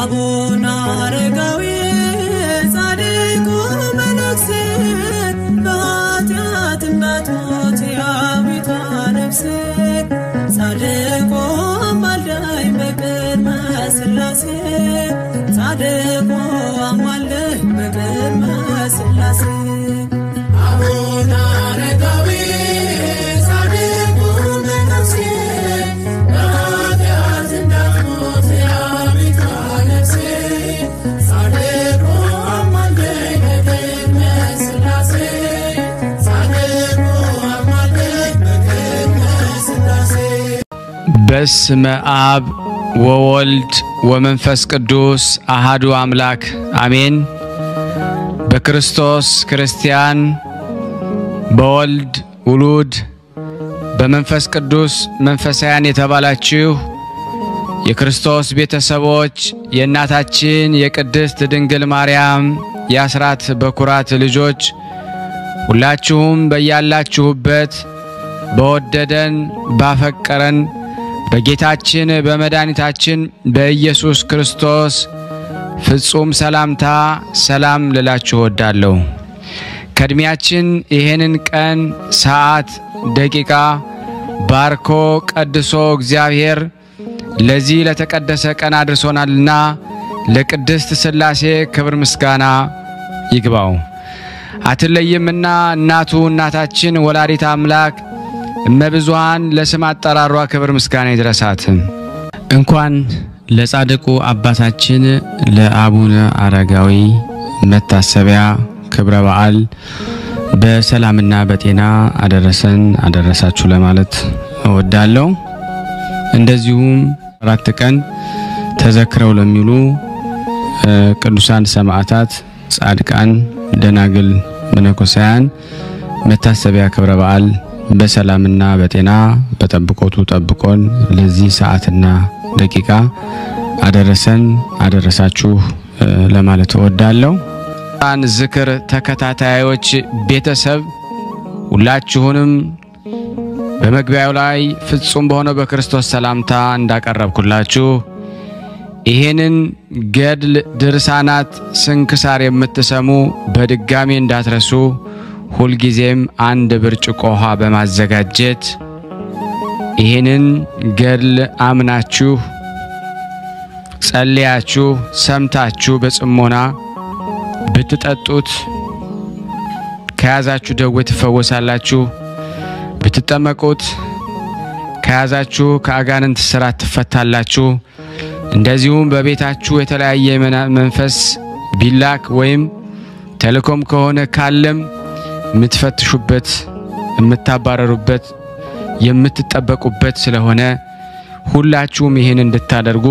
አቡነ አረጋዊ ጻድቁ መነኩሴ በኃጢአት እንዳትሞት ያዊቷ ነፍሴ ጻድቁ አማልደኝ በቅድመ ሥላሴ ጻድቁ አማልደኝ በቅድመ ሥላሴ አቡነ አረጋዊ ጻድቁ መነኩሴ በኃጢአት እንዳትሞት ያዊቷ ነፍሴ ጻድቁ አማልደኝ በቅድመ ሥላሴ ጻድቁ አማልደኝ በቅድመ ሥላሴ በስመ አብ ወወልድ ወመንፈስ ቅዱስ አሐዱ አምላክ አሜን። በክርስቶስ ክርስቲያን በወልድ ውሉድ በመንፈስ ቅዱስ መንፈሳውያን የተባላችሁ የክርስቶስ ቤተሰቦች የእናታችን የቅድስት ድንግል ማርያም የአስራት በኩራት ልጆች ሁላችሁም በያላችሁበት በወደደን ባፈቀረን በጌታችን በመድኃኒታችን በኢየሱስ ክርስቶስ ፍጹም ሰላምታ ሰላም ልላችሁ ወዳለሁ። ከድሚያችን ይሄንን ቀን ሰዓት ደቂቃ ባርኮ ቀድሶ እግዚአብሔር ለዚህ ለተቀደሰ ቀን አድርሶናልና ለቅድስት ሥላሴ ክብር ምስጋና ይግባው። አትለይምና እናታችን ወላዲተ አምላክ እመብዙሃን ለስም አጠራሯ ክብር ምስጋና ይድረሳት። እንኳን ለጻድቁ አባታችን ለአቡነ አረጋዊ መታሰቢያ ክብረ በዓል በሰላምና በጤና አደረሰን አደረሳችሁ ለማለት እወዳለሁ። እንደዚሁም 4 ቀን ተዘክረው ለሚሉ ቅዱሳን ሰማዕታት ጻድቃን ደናግል መነኮሳያን መታሰቢያ ክብረ በዓል በሰላምና በጤና በጠብቆቱ ጠብቆን ለዚህ ሰዓትና ደቂቃ አደረሰን አደረሳችሁ ለማለት እወዳለሁ። አን ዝክር ተከታታዮች ቤተሰብ ሁላችሁንም በመግቢያው ላይ ፍጹም በሆነው በክርስቶስ ሰላምታ እንዳቀረብኩላችሁ ይሄንን ገድል ድርሳናት ስንክሳር የምትሰሙ በድጋሚ እንዳትረሱ ሁሉ ጊዜም አንድ ብርጭቆ ውሃ በማዘጋጀት ይሄንን ገድል አምናችሁ ጸልያችሁ ሰምታችሁ በጽሞና ብትጠጡት ከያዛችሁ ደዌ ትፈወሳላችሁ። ብትጠመቁት ከያዛችሁ ከአጋንንት ስራት ትፈታላችሁ። እንደዚሁም በቤታችሁ የተለያየ መንፈስ ቢላክ ወይም ተልኮም ከሆነ ካለም ምትፈትሹበት የምታባረሩበት የምትጠበቁበት ስለሆነ ሁላችሁም ይሄን እንድታደርጉ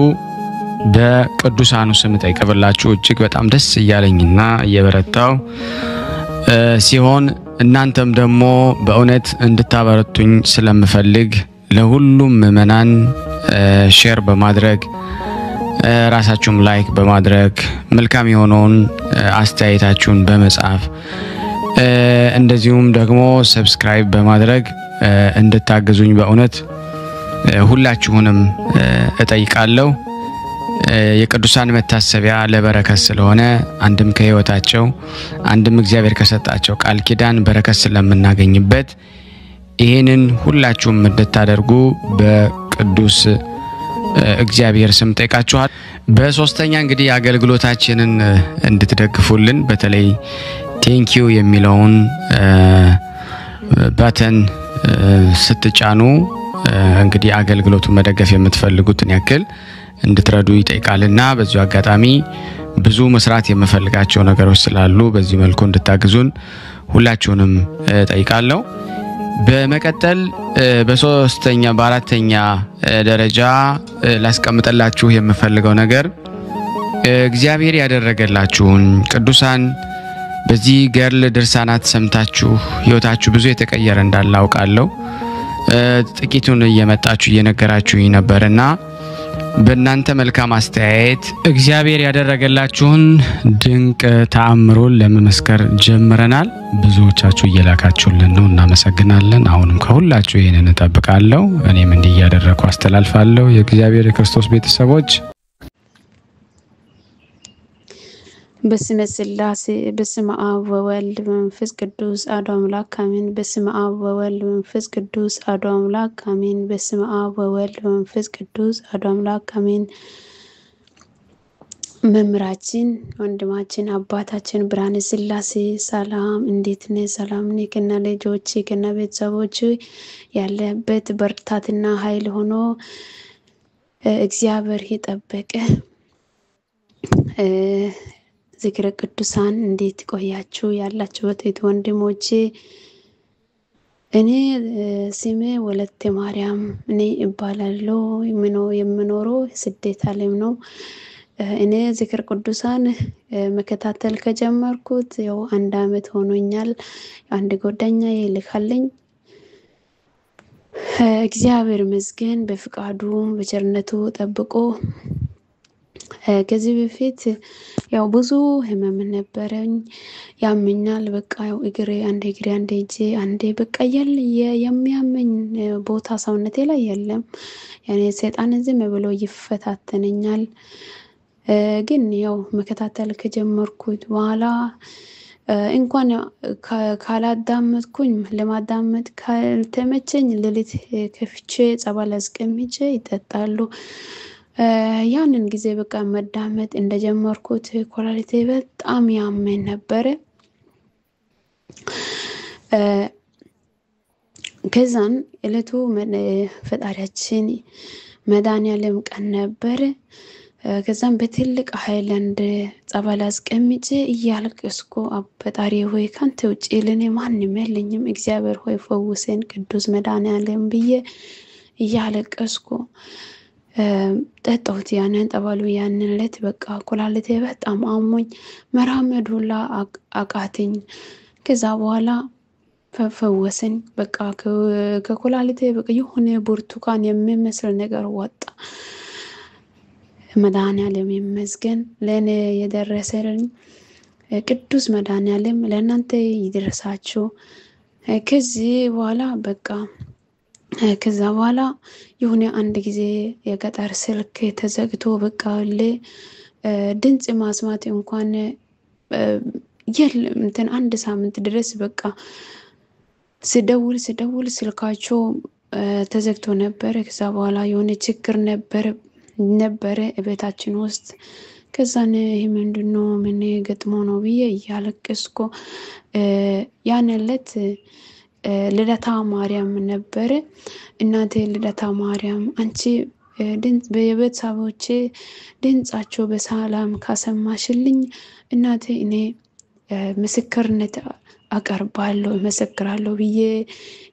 በቅዱሳኑ ስም ጠይቀብላችሁ እጅግ በጣም ደስ እያለኝና እየበረታው ሲሆን እናንተም ደግሞ በእውነት እንድታበረቱኝ ስለምፈልግ ለሁሉም ምእመናን ሼር በማድረግ ራሳችሁም ላይክ በማድረግ መልካም የሆነውን አስተያየታችሁን በመጻፍ እንደዚሁም ደግሞ ሰብስክራይብ በማድረግ እንድታገዙኝ በእውነት ሁላችሁንም እጠይቃለሁ። የቅዱሳን መታሰቢያ ለበረከት ስለሆነ አንድም ከህይወታቸው አንድም እግዚአብሔር ከሰጣቸው ቃል ኪዳን በረከት ስለምናገኝበት ይሄንን ሁላችሁም እንድታደርጉ በቅዱስ እግዚአብሔር ስም ጠይቃችኋል። በሶስተኛ እንግዲህ አገልግሎታችንን እንድትደግፉልን በተለይ ቴንኪው የሚለውን ባተን ስትጫኑ እንግዲህ አገልግሎቱን መደገፍ የምትፈልጉትን ያክል እንድትረዱ ይጠይቃልና በዚሁ አጋጣሚ ብዙ መስራት የምፈልጋቸው ነገሮች ስላሉ በዚህ መልኩ እንድታግዙን ሁላችሁንም ጠይቃለሁ። በመቀጠል በሶስተኛ በአራተኛ ደረጃ ላስቀምጥላችሁ የምፈልገው ነገር እግዚአብሔር ያደረገላችሁን ቅዱሳን በዚህ ገድል ድርሳናት ሰምታችሁ ህይወታችሁ ብዙ የተቀየረ እንዳለ አውቃለሁ። ጥቂቱን እየመጣችሁ እየነገራችሁኝ ነበርና በእናንተ መልካም አስተያየት እግዚአብሔር ያደረገላችሁን ድንቅ ተአምሩን ለመመስከር ጀምረናል። ብዙዎቻችሁ እየላካችሁልን ነው፣ እናመሰግናለን። አሁንም ከሁላችሁ ይሄንን ተጠብቃለሁ። እኔም እንዲህ ያደረኩ አስተላልፋለሁ። የእግዚአብሔር የክርስቶስ ቤተሰቦች በስመ ስላሴ በስመ አብ ወወልድ ወመንፈስ ቅዱስ አሐዱ አምላክ አሜን። በስመ አብ ወወልድ ወመንፈስ ቅዱስ አሐዱ አምላክ አሜን። በስመ አብ ወወልድ ወመንፈስ ቅዱስ አሐዱ አምላክ አሜን። መምህራችን ወንድማችን አባታችን ብርሃነ ስላሴ ሰላም እንዴት ነህ? ሰላም ነህ? ከነ ልጆች ከነ ቤተሰቦች ያለበት በርታትና ኃይል ሆኖ እግዚአብሔር ይጠበቀ። ዝክረ ቅዱሳን እንዴት ቆያችሁ? ያላችሁት ወንድሞቼ እኔ ስሜ ወለተ ማርያም እኔ እባላለሁ። የምኖረው ስደት ዓለም ነው። እኔ ዝክረ ቅዱሳን መከታተል ከጀመርኩት ያው 1 አመት ሆኖኛል። አንድ ጓደኛዬ ልካለኝ። እግዚአብሔር ይመስገን በፍቃዱ በቸርነቱ ጠብቆ ከዚህ በፊት ያው ብዙ ህመም ነበረኝ። ያመኛል በቃ ያው እግሬ አንዴ እጄ አንዴ በቃ የሚያመኝ ቦታ ሰውነቴ ላይ የለም። ያኔ ሰይጣን ዝም ብሎ ይፈታተነኛል። ግን ያው መከታተል ከጀመርኩት በኋላ እንኳን ካላዳመጥኩኝ ለማዳመጥ ካልተመቸኝ ሌሊት ከፍቼ ጸበል አስቀምጬ ይጠጣሉ። ያንን ጊዜ በቃ መዳመጥ እንደጀመርኩት ኮላሊቴ በጣም ያመኝ ነበር። ከዛን እለቱ ፈጣሪያችን መድኃኒዓለም ቀን ነበር። ከዛም በትልቅ ሃይላንድ ጸበል አስቀምጬ እያለቀስኩ ፈጣሪ ሆይ ካንተ ውጪ ለኔ ማንም የለኝም፣ እግዚአብሔር ሆይ ፈውሰን ቅዱስ መድኃኒዓለም ብዬ እያለቀስኩ ጠጣሁት። ያንን ጠበሉ ያንን ዕለት በቃ ኩላሊቴ በጣም አሞኝ መራመድ ሁላ አቃተኝ። ከዛ በኋላ ፈወሰኝ። በቃ ከኩላሊቴ በቃ የሆነ ብርቱካን የሚመስል ነገር ወጣ። መድኃኒዓለም ይመስገን። ለኔ የደረሰልኝ ቅዱስ መድኃኒዓለም ለእናንተ ይድረሳችሁ። ከዚህ በኋላ በቃ ከዛ በኋላ የሆነ አንድ ጊዜ የገጠር ስልክ ተዘግቶ በቃ ድምጽ ማስማት እንኳን የለም። እንትን 1 ሳምንት ድረስ በቃ ስደውል ስልካቸው ተዘግቶ ነበር። ከዛ በኋላ የሆነ ችግር ነበረ ቤታችን ውስጥ። ከዛን ይሄ ምንድነው ምን ገጥሞ ነው ብዬ እያለቀስኩ ያን ዕለት ልደታ ማርያም ነበር። እናቴ ልደታ ማርያም አንቺ በቤተሰቦቼ ድምጻቸው በሰላም ካሰማሽልኝ እናቴ እኔ ምስክርነት አቀርባለሁ መሰክራለሁ ብዬ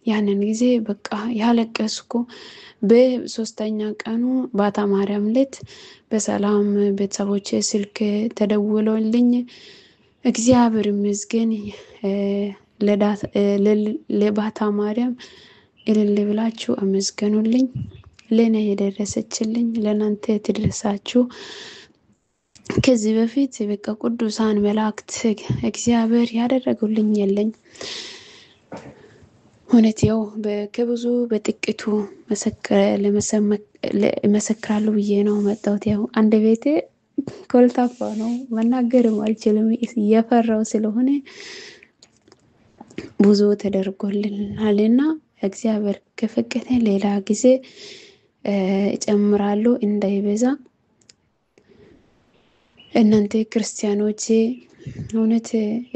ያንን ጊዜ በቃ ያለቀስኩ። በ3ኛ ቀኑ ባታ ማርያም ዕለት በሰላም ቤተሰቦቼ ስልክ ተደውሎልኝ እግዚአብሔር ይመስገን ለባታ ማርያም እልል ብላችሁ አመስግኑልኝ። ለኔ የደረሰችልኝ ለናንተ ትድረሳችሁ። ከዚህ በፊት በቃ ቅዱሳን መላእክት እግዚአብሔር ያደረጉልኝ የለኝ። ሆነት ያው ከብዙ በጥቂቱ መሰክራለሁ ብዬ ነው መጣሁት። ያው አንድ ቤቴ ኮልታፋ ነው መናገርም አልችልም እየፈራው ስለሆነ ብዙ ተደርጎልናልና እግዚአብሔር ከፈቀደ ሌላ ጊዜ እጨምራለሁ እንዳይበዛ። እናንተ ክርስቲያኖቼ እውነት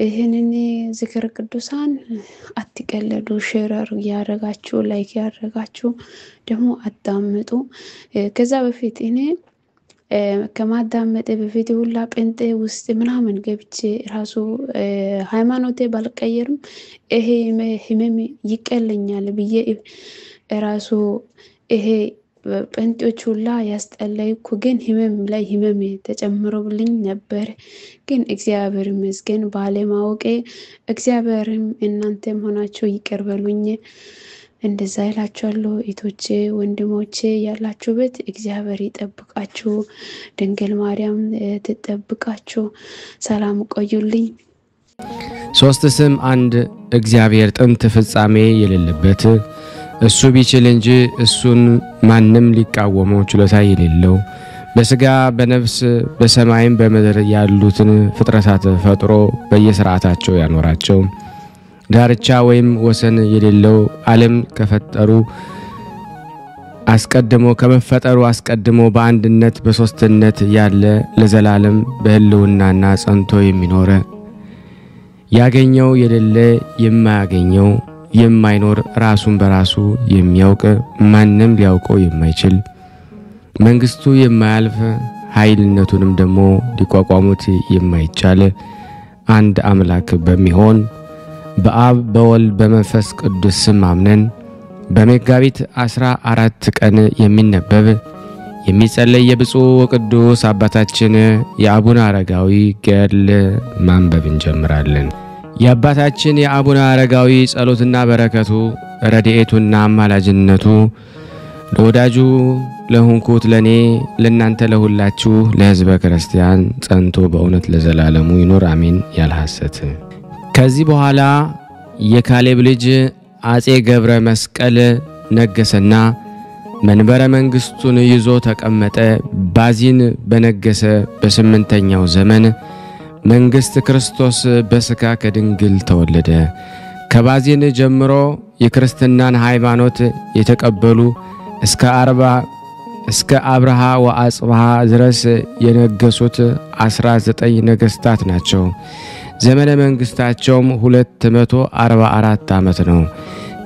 ይሄንን ዝክረ ቅዱሳን አትቀለዱ። ሼር ያረጋችሁ ላይክ ያረጋችሁ ደግሞ አዳምጡ። ከዛ በፊት እኔ ከማዳመጥ በፊት ሁላ ጴንጤ ውስጥ ምናምን ገብቼ ራሱ ሃይማኖቴ ባልቀየርም ይሄ ህመም ይቀለኛል ብዬ ራሱ ይሄ ጴንጤዎች ሁላ ያስጠላይኩ። ግን ህመም ላይ ህመም ተጨምሮብልኝ ነበር። ግን እግዚአብሔር ይመስገን ባለማወቄ እግዚአብሔርም እናንተም ሆናችሁ ይቅር በሉኝ። እንደዛ ይላችኋለሁ። እህቶቼ ወንድሞቼ ያላችሁበት እግዚአብሔር ይጠብቃችሁ፣ ድንግል ማርያም ትጠብቃችሁ። ሰላም ቆዩልኝ። 3 ስም አንድ እግዚአብሔር ጥንት ፍጻሜ የሌለበት እሱ ቢችል እንጂ እሱን ማንም ሊቃወመው ችሎታ የሌለው በስጋ በነፍስ በሰማይም በምድር ያሉትን ፍጥረታት ፈጥሮ በየሥርዓታቸው ያኖራቸው ዳርቻ ወይም ወሰን የሌለው ዓለም ከፈጠሩ አስቀድሞ ከመፈጠሩ አስቀድሞ በአንድነት በሶስትነት ያለ ለዘላለም በህልውናና ጸንቶ የሚኖር ያገኘው የሌለ የማያገኘው የማይኖር ራሱን በራሱ የሚያውቅ ማንንም ሊያውቀው የማይችል መንግስቱ የማያልፍ ኃይልነቱንም ደግሞ ሊቋቋሙት የማይቻል አንድ አምላክ በሚሆን በአብ በወልድ በመንፈስ ቅዱስ ስም አምነን በመጋቢት 14 ቀን የሚነበብ የሚጸለይ የብፁዕ ወቅዱስ አባታችን የአቡነ አረጋዊ ገድል ማንበብ እንጀምራለን። የአባታችን የአቡነ አረጋዊ ጸሎትና በረከቱ ረድኤቱና አማላጅነቱ ለወዳጁ ለሁንኩት ለኔ ለናንተ ለሁላችሁ ለሕዝበ ክርስቲያን ጸንቶ በእውነት ለዘላለሙ ይኖር አሜን። ያልሐሰት ከዚህ በኋላ የካሌብ ልጅ አጼ ገብረ መስቀል ነገሰና መንበረ መንግስቱን ይዞ ተቀመጠ። ባዚን በነገሰ በ8ኛው ዘመን መንግስት ክርስቶስ በስጋ ከድንግል ተወለደ። ከባዚን ጀምሮ የክርስትናን ሃይማኖት የተቀበሉ እስከ አብርሃ ወአጽብሃ ድረስ የነገሱት 19 ነገስታት ናቸው። ዘመነ መንግስታቸውም 244 ዓመት ነው።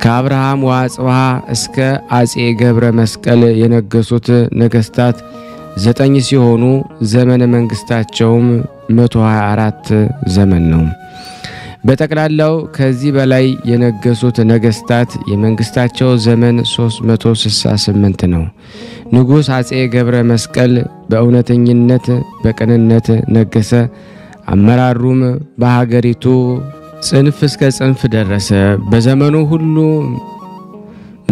ከአብርሃም ወአጽብሃ እስከ አጼ ገብረ መስቀል የነገሱት ነገስታት 9 ሲሆኑ ዘመነ መንግስታቸውም 124 ዘመን ነው። በጠቅላላው ከዚህ በላይ የነገሱት ነገስታት የመንግስታቸው ዘመን 368 ነው። ንጉስ አጼ ገብረ መስቀል በእውነተኝነት በቅንነት ነገሰ። አመራሩም በሀገሪቱ ጽንፍ እስከ ጽንፍ ደረሰ። በዘመኑ ሁሉ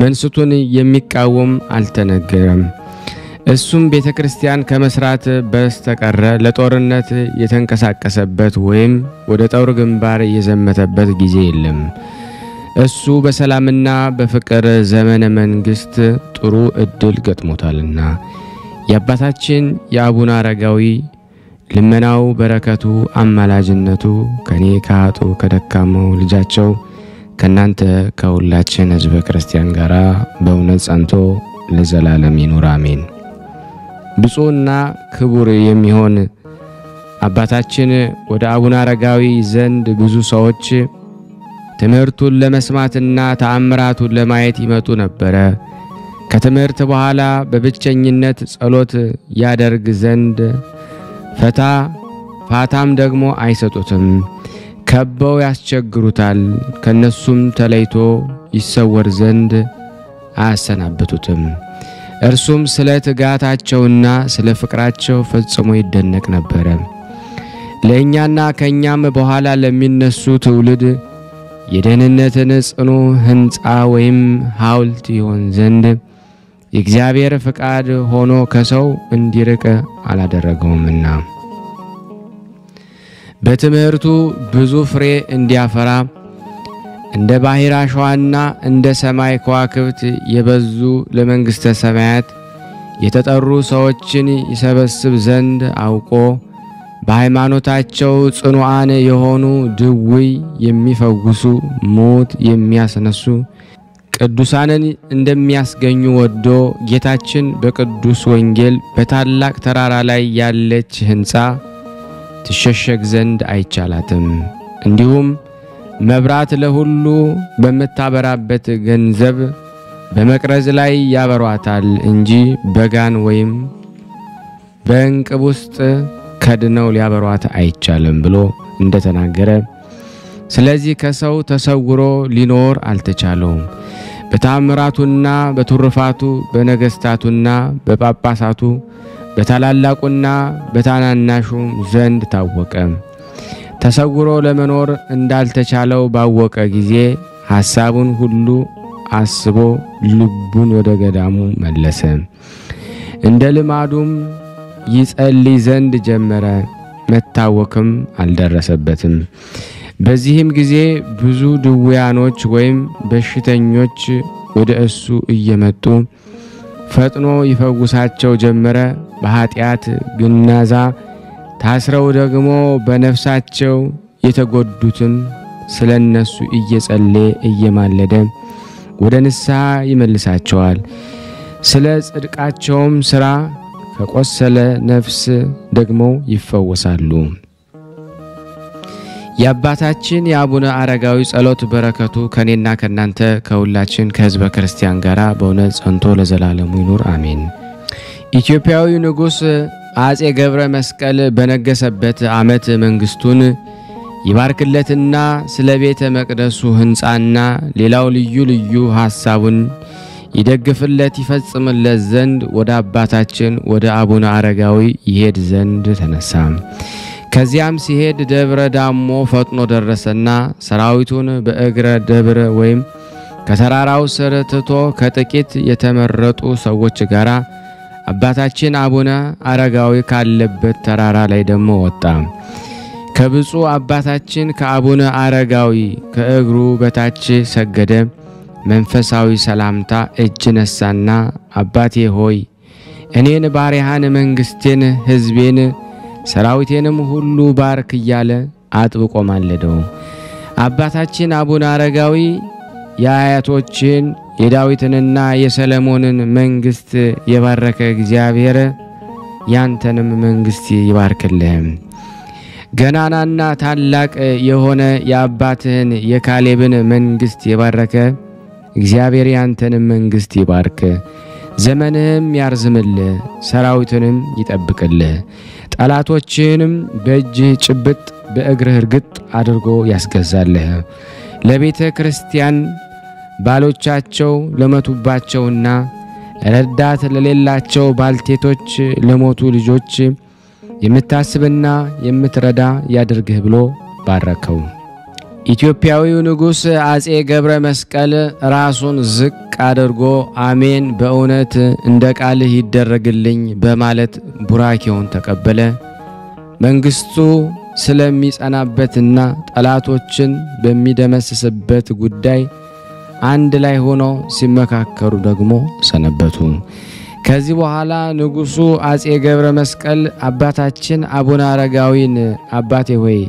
መንስቱን የሚቃወም አልተነገረም። እሱም ቤተክርስቲያን ከመስራት በስተቀረ ለጦርነት የተንቀሳቀሰበት ወይም ወደ ጦር ግንባር የዘመተበት ጊዜ የለም። እሱ በሰላምና በፍቅር ዘመነ መንግስት ጥሩ እድል ገጥሞታልና የአባታችን የአቡነ አረጋዊ ልመናው በረከቱ አማላጅነቱ ከኔ ካጡ ከደካማው ልጃቸው ከናንተ ከሁላችን ሕዝበ ክርስቲያን ጋራ በእውነት ጸንቶ ለዘላለም ይኑር አሜን። ብፁዕና ክቡር የሚሆን አባታችን ወደ አቡነ አረጋዊ ዘንድ ብዙ ሰዎች ትምህርቱን ለመስማትና ተአምራቱን ለማየት ይመጡ ነበር። ከትምህርት በኋላ በብቸኝነት ጸሎት ያደርግ ዘንድ ፋታም ደግሞ አይሰጡትም። ከበው ያስቸግሩታል። ከነሱም ተለይቶ ይሰወር ዘንድ አያሰናብቱትም። እርሱም ስለ ትጋታቸውና ስለ ፍቅራቸው ፈጽሞ ይደነቅ ነበር። ለእኛና ከኛም በኋላ ለሚነሱ ትውልድ የደህንነትን ጽኑ ሕንጻ ወይም ሐውልት ይሆን ዘንድ የእግዚአብሔር ፍቃድ ሆኖ ከሰው እንዲርቅ አላደረገውምና በትምህርቱ ብዙ ፍሬ እንዲያፈራ እንደ ባህር አሸዋና እንደ ሰማይ ከዋክብት የበዙ ለመንግስተ ሰማያት የተጠሩ ሰዎችን ይሰበስብ ዘንድ አውቆ በሃይማኖታቸው ጽኑዓን የሆኑ ድውይ የሚፈውሱ ሞት የሚያስነሱ ቅዱሳንን እንደሚያስገኙ ወዶ ጌታችን በቅዱስ ወንጌል በታላቅ ተራራ ላይ ያለች ሕንጻ ትሸሸግ ዘንድ አይቻላትም። እንዲሁም መብራት ለሁሉ በመታበራበት ገንዘብ በመቅረዝ ላይ ያበሯታል እንጂ በጋን ወይም በእንቅብ ውስጥ ከድነው ሊያበሯት አይቻልም ብሎ እንደተናገረ ስለዚህ ከሰው ተሰውሮ ሊኖር አልተቻለውም። በታምራቱና በትሩፋቱ በነገስታቱና በጳጳሳቱ በታላላቁና በታናናሹ ዘንድ ታወቀ። ተሰውሮ ለመኖር እንዳልተቻለው ባወቀ ጊዜ ሐሳቡን ሁሉ አስቦ ልቡን ወደ ገዳሙ መለሰ። እንደ ልማዱም ይጸልይ ዘንድ ጀመረ። መታወክም አልደረሰበትም። በዚህም ጊዜ ብዙ ድውያኖች ወይም በሽተኞች ወደ እሱ እየመጡ ፈጥኖ ይፈውሳቸው ጀመረ። በኃጢአት ግናዛ ታስረው ደግሞ በነፍሳቸው የተጎዱትን ስለነሱ እየጸለየ እየማለደ ወደ ንስሐ ይመልሳቸዋል። ስለ ጽድቃቸውም ሥራ ከቆሰለ ነፍስ ደግሞ ይፈወሳሉ። የአባታችን የአቡነ አረጋዊ ጸሎት በረከቱ ከኔና ከናንተ ከሁላችን ከሕዝበ ክርስቲያን ጋራ በእውነት ጸንቶ ለዘላለሙ ይኑር አሜን። ኢትዮጵያዊው ንጉሥ አጼ ገብረ መስቀል በነገሰበት ዓመት መንግስቱን ይባርክለትና ስለ ቤተ መቅደሱ ሕንጻና ሌላው ልዩ ልዩ ሐሳቡን ይደግፍለት ይፈጽምለት ዘንድ ወደ አባታችን ወደ አቡነ አረጋዊ ይሄድ ዘንድ ተነሳ። ከዚያም ሲሄድ ደብረ ዳሞ ፈጥኖ ደረሰና ሰራዊቱን በእግረ ደብረ ወይም ከተራራው ስር ትቶ ከጥቂት የተመረጡ ሰዎች ጋራ አባታችን አቡነ አረጋዊ ካለበት ተራራ ላይ ደግሞ ወጣ። ከብፁዕ አባታችን ከአቡነ አረጋዊ ከእግሩ በታች ሰገደ። መንፈሳዊ ሰላምታ እጅ ነሳና አባቴ ሆይ እኔን ባሪያህን መንግስቴን ሕዝቤን ሰራዊቴንም ሁሉ ባርክ እያለ አጥብቆ ማለደው። አባታችን አቡነ አረጋዊ የአያቶችን የዳዊትንና የሰለሞንን መንግስት የባረከ እግዚአብሔር ያንተንም መንግስት ይባርክልህ። ገናናና ታላቅ የሆነ የአባትህን የካሌብን መንግስት የባረከ እግዚአብሔር ያንተንም መንግስት ይባርክ። ዘመንህም ያርዝምልህ፣ ሰራዊትንም ይጠብቅልህ። ጠላቶችህንም በእጅህ ጭብጥ በእግርህ እርግጥ አድርጎ ያስገዛልህ። ለቤተ ክርስቲያን ባሎቻቸው ለመቱባቸውና ረዳት ለሌላቸው ባልቴቶች ለሞቱ ልጆች የምታስብና የምትረዳ ያድርግህ ብሎ ባረከው። ኢትዮጵያዊው ንጉሥ አጼ ገብረ መስቀል ራሱን ዝቅ አድርጎ አሜን በእውነት እንደ ቃልህ ይደረግልኝ በማለት ቡራኬውን ተቀበለ። መንግስቱ ስለሚጸናበትና ጠላቶችን በሚደመስስበት ጉዳይ አንድ ላይ ሆነው ሲመካከሩ ደግሞ ሰነበቱ። ከዚህ በኋላ ንጉሡ አጼ ገብረ መስቀል አባታችን አቡነ አረጋዊን አባቴ ሆይ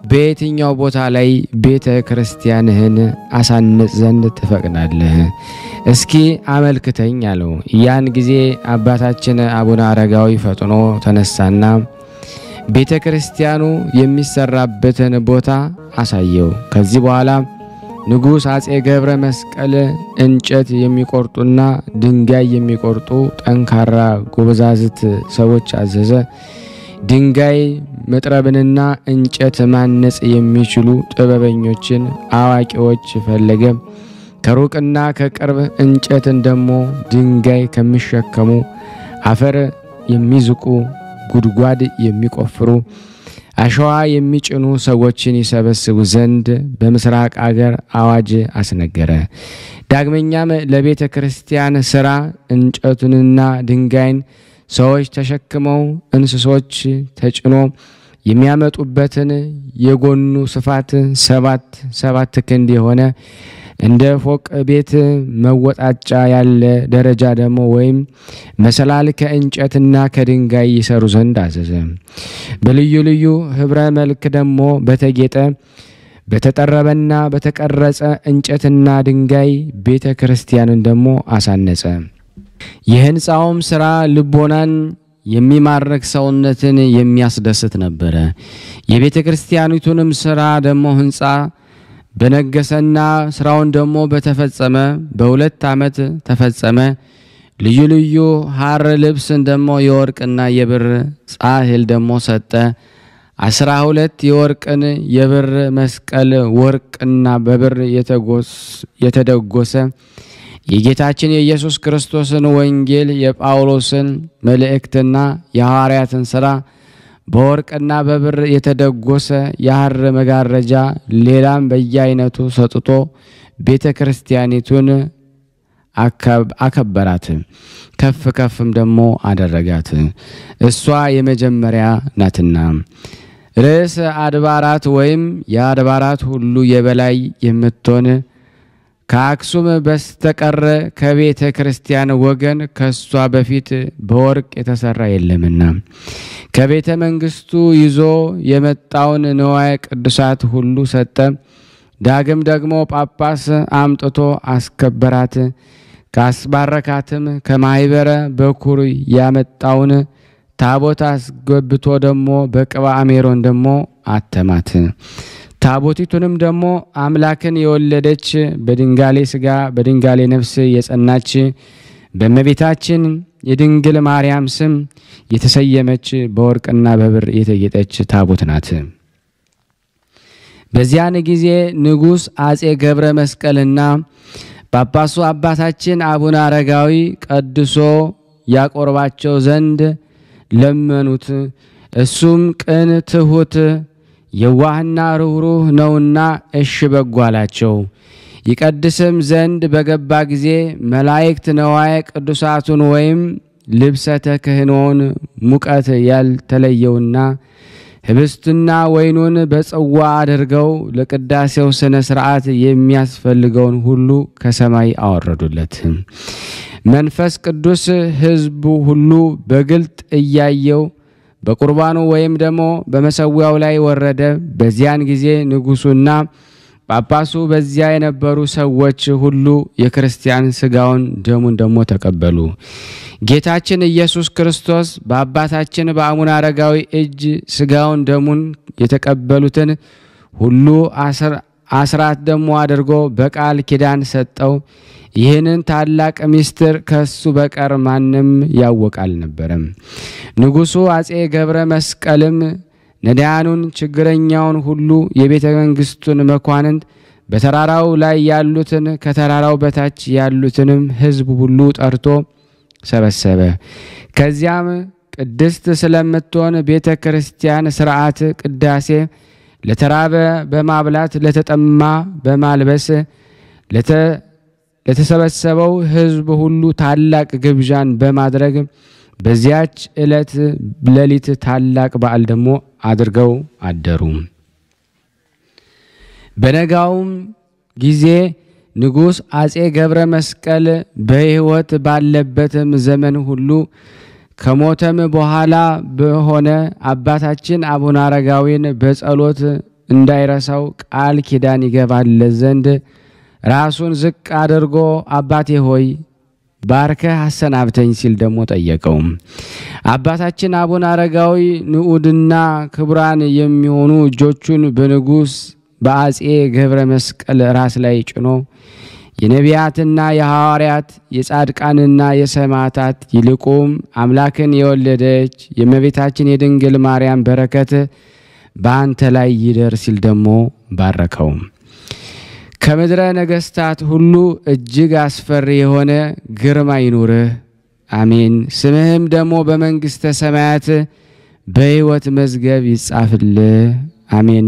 በየትኛው ቦታ ላይ ቤተ ክርስቲያንህን አሳንጽ ዘንድ ትፈቅዳለህ? እስኪ አመልክተኝ አለው። ያን ጊዜ አባታችን አቡነ አረጋዊ ፈጥኖ ተነሳና ቤተ ክርስቲያኑ የሚሰራበትን ቦታ አሳየው። ከዚህ በኋላ ንጉሥ አጼ ገብረ መስቀል እንጨት የሚቆርጡና ድንጋይ የሚቆርጡ ጠንካራ ጎበዛዝት ሰዎች አዘዘ። ድንጋይ መጥረብንና እንጨት ማነጽ የሚችሉ ጥበበኞችን አዋቂዎች ፈለገ። ከሩቅና ከቅርብ እንጨትን ደሞ ድንጋይ ከሚሸከሙ አፈር የሚዝቁ ጉድጓድ የሚቆፍሩ አሸዋ የሚጭኑ ሰዎችን ይሰበስቡ ዘንድ በምስራቅ አገር አዋጅ አስነገረ። ዳግመኛም ለቤተ ክርስቲያን ሥራ እንጨቱንና ድንጋይን ሰዎች ተሸክመው እንስሶች ተጭኖ የሚያመጡበትን የጎኑ ስፋት ሰባት ክንድ የሆነ እንደ ፎቅ ቤት መወጣጫ ያለ ደረጃ ደሞ ወይም መሰላል ከእንጨትና ከድንጋይ ይሰሩ ዘንድ አዘዘ። በልዩ ልዩ ህብረ መልክ ደሞ በተጌጠ በተጠረበና በተቀረጸ እንጨትና ድንጋይ ቤተ ክርስቲያንን ደሞ አሳነጸ። የህንጻውም ሥራ ልቦናን የሚማርክ ሰውነትን የሚያስደስት ነበር። የቤተ ክርስቲያኒቱንም ሥራ ደሞ ህንጻ በነገሰና ሥራውን ደሞ በተፈጸመ በሁለት ዓመት ተፈጸመ። ልዩ ልዩ ሐር ልብስን ደሞ የወርቅና የብር ጻሕል ደሞ ሰጠ። 12 የወርቅን የብር መስቀል ወርቅና በብር የተደጎሰ የጌታችን የኢየሱስ ክርስቶስን ወንጌል የጳውሎስን መልእክትና የሐዋርያትን ሥራ በወርቅና በብር የተደጎሰ የሐር መጋረጃ ሌላም በየአይነቱ ሰጥቶ ቤተ ክርስቲያኒቱን አከበራት። ከፍ ከፍም ደሞ አደረጋት። እሷ የመጀመሪያ ናትና ርዕሰ አድባራት ወይም የአድባራት ሁሉ የበላይ የምትሆን ከአክሱም በስተቀር ከቤተ ክርስቲያን ወገን ከሷ በፊት በወርቅ የተሰራ የለምና ከቤተ መንግስቱ ይዞ የመጣውን ንዋየ ቅዱሳት ሁሉ ሰጠ። ዳግም ደግሞ ጳጳስ አምጥቶ አስከበራት። ካስባረካትም ከማይበረ በኩር ያመጣውን ታቦት አስገብቶ ደግሞ በቅባ አሜሮን ደግሞ አተማት። ታቦቲቱንም ደግሞ አምላክን የወለደች በድንጋሌ ሥጋ በድንጋሌ ነፍስ የጸናች በእመቤታችን የድንግል ማርያም ስም የተሰየመች በወርቅና በብር የተጌጠች ታቦት ናት። በዚያን ጊዜ ንጉሥ አጼ ገብረ መስቀልና ጳጳሱ አባታችን አቡነ አረጋዊ ቀድሶ ያቆርባቸው ዘንድ ለመኑት። እሱም ቅን ትሁት የዋህና ርኅሩህ ነውና እሺ በጎ አላቸው። ይቀድስም ዘንድ በገባ ጊዜ መላእክት ነዋየ ቅዱሳቱን ወይም ልብሰተ ክህኖን ሙቀት ያልተለየውና ህብስትና ወይኑን በጽዋ አድርገው ለቅዳሴው ስነ ስርዓት የሚያስፈልገውን ሁሉ ከሰማይ አወረዱለት። መንፈስ ቅዱስ ሕዝቡ ሁሉ በግልጥ እያየው በቁርባኑ ወይም ደግሞ በመሰዊያው ላይ ወረደ። በዚያን ጊዜ ንጉሱና ጳጳሱ በዚያ የነበሩ ሰዎች ሁሉ የክርስቲያን ሥጋውን ደሙን ደግሞ ተቀበሉ። ጌታችን ኢየሱስ ክርስቶስ በአባታችን በአቡነ አረጋዊ እጅ ሥጋውን ደሙን የተቀበሉትን ሁሉ አስራት ደግሞ አድርጎ በቃል ኪዳን ሰጠው። ይህንን ታላቅ ምስጢር ከሱ በቀር ማንም ያወቅ አልነበረም። ንጉሱ አጼ ገብረ መስቀልም ነዳያኑን ችግረኛውን ሁሉ የቤተ መንግስቱን መኳንንት በተራራው ላይ ያሉትን ከተራራው በታች ያሉትንም ሕዝብ ሁሉ ጠርቶ ሰበሰበ። ከዚያም ቅድስት ስለምትሆን ቤተ ክርስቲያን ሥርዓት ቅዳሴ ለተራበ በማብላት ለተጠማ በማልበስ ለተሰበሰበው ሕዝብ ሁሉ ታላቅ ግብዣን በማድረግ በዚያች ዕለት ሌሊት ታላቅ በዓል ደግሞ አድርገው አደሩ። በነጋውም ጊዜ ንጉሥ አጼ ገብረ መስቀል በሕይወት ባለበትም ዘመን ሁሉ ከሞተም በኋላ በሆነ አባታችን አቡነ አረጋዊን በጸሎት እንዳይረሳው ቃል ኪዳን ይገባለት ዘንድ ራሱን ዝቅ አድርጎ አባቴ ሆይ ባርከህ አሰናብተኝ ሲል ደግሞ ጠየቀው። አባታችን አቡነ አረጋዊ ንዑድና ክቡራን የሚሆኑ እጆቹን በንጉሥ በአጼ ገብረ መስቀል ራስ ላይ ጭኖ የነቢያትና የሐዋርያት የጻድቃንና የሰማዕታት ይልቁም አምላክን የወለደች የእመቤታችን የድንግል ማርያም በረከት በአንተ ላይ ይደር ሲል ደግሞ ባረከው። ከምድረ ነገስታት ሁሉ እጅግ አስፈሪ የሆነ ግርማ ይኑርህ፣ አሜን። ስምህም ደግሞ በመንግስተ ሰማያት በሕይወት መዝገብ ይጻፍልህ፣ አሜን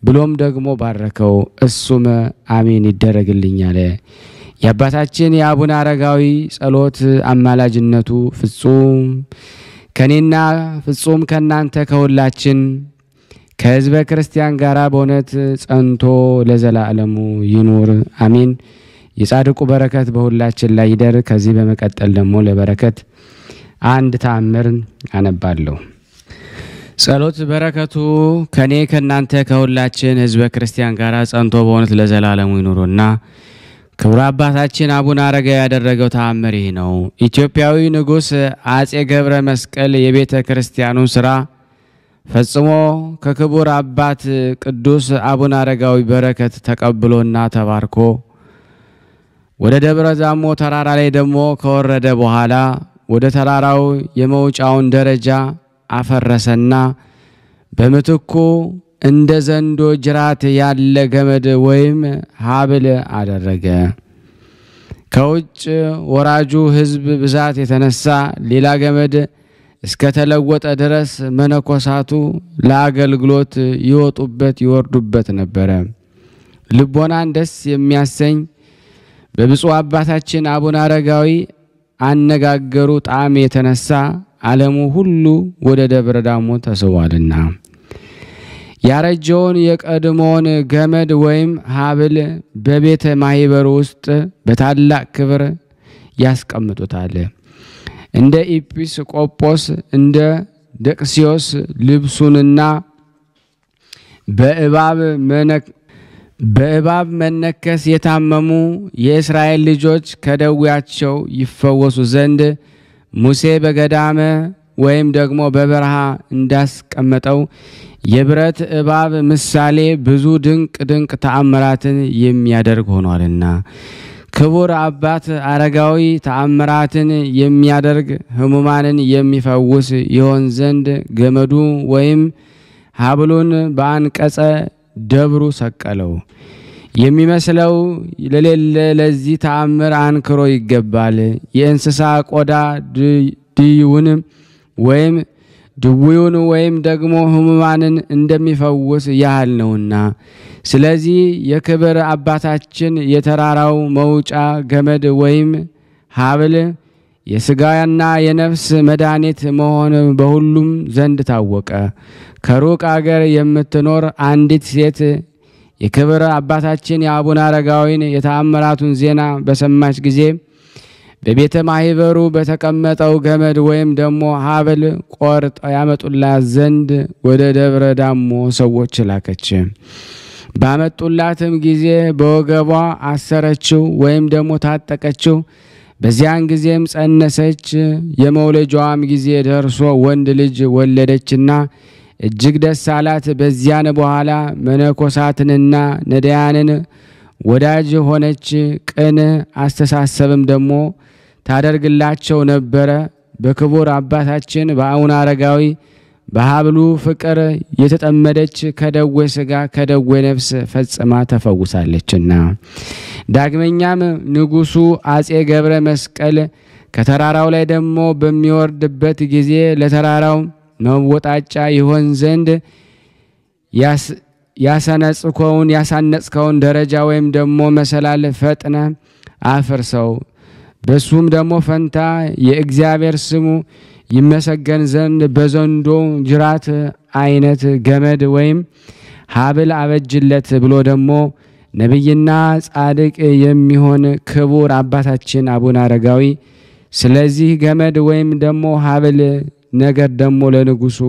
ብሎም ደግሞ ባረከው። እሱም አሜን ይደረግልኝ አለ። የአባታችን የአቡነ አረጋዊ ጸሎት አማላጅነቱ ፍጹም ከኔና ፍጹም ከናንተ ከሁላችን ከሕዝበ ክርስቲያን ጋር በእውነት ጸንቶ ለዘላለሙ ይኑር አሜን። የጻድቁ በረከት በሁላችን ላይ ይደር። ከዚህ በመቀጠል ደግሞ ለበረከት አንድ ተአምር አነባለሁ። ጸሎት በረከቱ ከኔ ከናንተ ከሁላችን ሕዝበ ክርስቲያን ጋር ጸንቶ በእውነት ለዘላለሙ ይኑርና ክቡር አባታችን አቡነ አረጋዊ ያደረገው ተአምር ይህ ነው። ኢትዮጵያዊ ንጉሥ አጼ ገብረ መስቀል የቤተ ክርስቲያኑን ሥራ ፈጽሞ ከክቡር አባት ቅዱስ አቡነ አረጋዊ በረከት ተቀብሎና ተባርኮ ወደ ደብረ ዳሞ ተራራ ላይ ደግሞ ከወረደ በኋላ ወደ ተራራው የመውጫውን ደረጃ አፈረሰና በምትኩ እንደ ዘንዶ ጅራት ያለ ገመድ ወይም ሀብል አደረገ። ከውጭ ወራጁ ሕዝብ ብዛት የተነሳ ሌላ ገመድ እስከ ተለወጠ ድረስ መነኮሳቱ ለአገልግሎት ይወጡበት ይወርዱበት ነበረ። ልቦናን ደስ የሚያሰኝ በብፁዕ አባታችን አቡነ አረጋዊ አነጋገሩ ጣዕም የተነሳ ዓለሙ ሁሉ ወደ ደብረ ዳሞ ተስቧልና ያረጀውን የቀድሞውን ገመድ ወይም ሀብል በቤተ ማህበር ውስጥ በታላቅ ክብር ያስቀምጡታል። እንደ ኤጲስቆጶስ እንደ ደቅሲዮስ ልብሱንና በእባብ መነከስ የታመሙ የእስራኤል ልጆች ከደዌያቸው ይፈወሱ ዘንድ ሙሴ በገዳመ ወይም ደግሞ በበረሃ እንዳስቀመጠው የብረት እባብ ምሳሌ ብዙ ድንቅ ተአምራትን የሚያደርግ ሆኗልና ክቡር አባት አረጋዊ ተአምራትን የሚያደርግ ሕሙማንን የሚፈውስ ይሆን ዘንድ ገመዱ ወይም ሀብሉን በአንቀጸ ደብሩ ሰቀለው። የሚመስለው ለሌለ ለዚህ ተአምር አንክሮ ይገባል። የእንስሳ ቆዳ ድውዩን ወይም ደግሞ ሕሙማንን እንደሚፈውስ ያህል ነውና። ስለዚህ የክብር አባታችን የተራራው መውጫ ገመድ ወይም ሀብል የሥጋና የነፍስ መድኃኒት መሆን በሁሉም ዘንድ ታወቀ። ከሩቅ አገር የምትኖር አንዲት ሴት የክብር አባታችን የአቡነ አረጋዊን የተአምራቱን ዜና በሰማች ጊዜ በቤተ ማህበሩ በተቀመጠው ገመድ ወይም ደግሞ ሀብል ቆርጠው ያመጡላት ዘንድ ወደ ደብረ ዳሞ ሰዎች ላከች። ባመጡላትም ጊዜ በወገቧ አሰረችው ወይም ደግሞ ታጠቀችው። በዚያን ጊዜም ጸነሰች። የመውለጃዋም ጊዜ ደርሶ ወንድ ልጅ ወለደችና እጅግ ደስ አላት። በዚያን በኋላ መነኮሳትንና ነዳያንን ወዳጅ ሆነች። ቅን አስተሳሰብም ደግሞ ታደርግላቸው ነበረ። በክቡር አባታችን በአቡነ አረጋዊ በሀብሉ ፍቅር የተጠመደች ከደዌ ሥጋ ከደዌ ነፍስ ፈጽማ ተፈውሳለችና። ዳግመኛም ንጉሡ አጼ ገብረ መስቀል ከተራራው ላይ ደግሞ በሚወርድበት ጊዜ ለተራራው መወጣጫ ይሆን ዘንድ ያሳነጽከውን ደረጃ ወይም ደግሞ መሰላል ፈጥነ አፍርሰው፣ በሱም ደግሞ ፈንታ የእግዚአብሔር ስሙ ይመሰገን ዘንድ በዘንዶ ጅራት አይነት ገመድ ወይም ሀብል አበጅለት ብሎ ደግሞ ነቢይና ጻድቅ የሚሆን ክቡር አባታችን አቡነ አረጋዊ ስለዚህ ገመድ ወይም ደግሞ ሀብል ነገር ደግሞ ለንጉሡ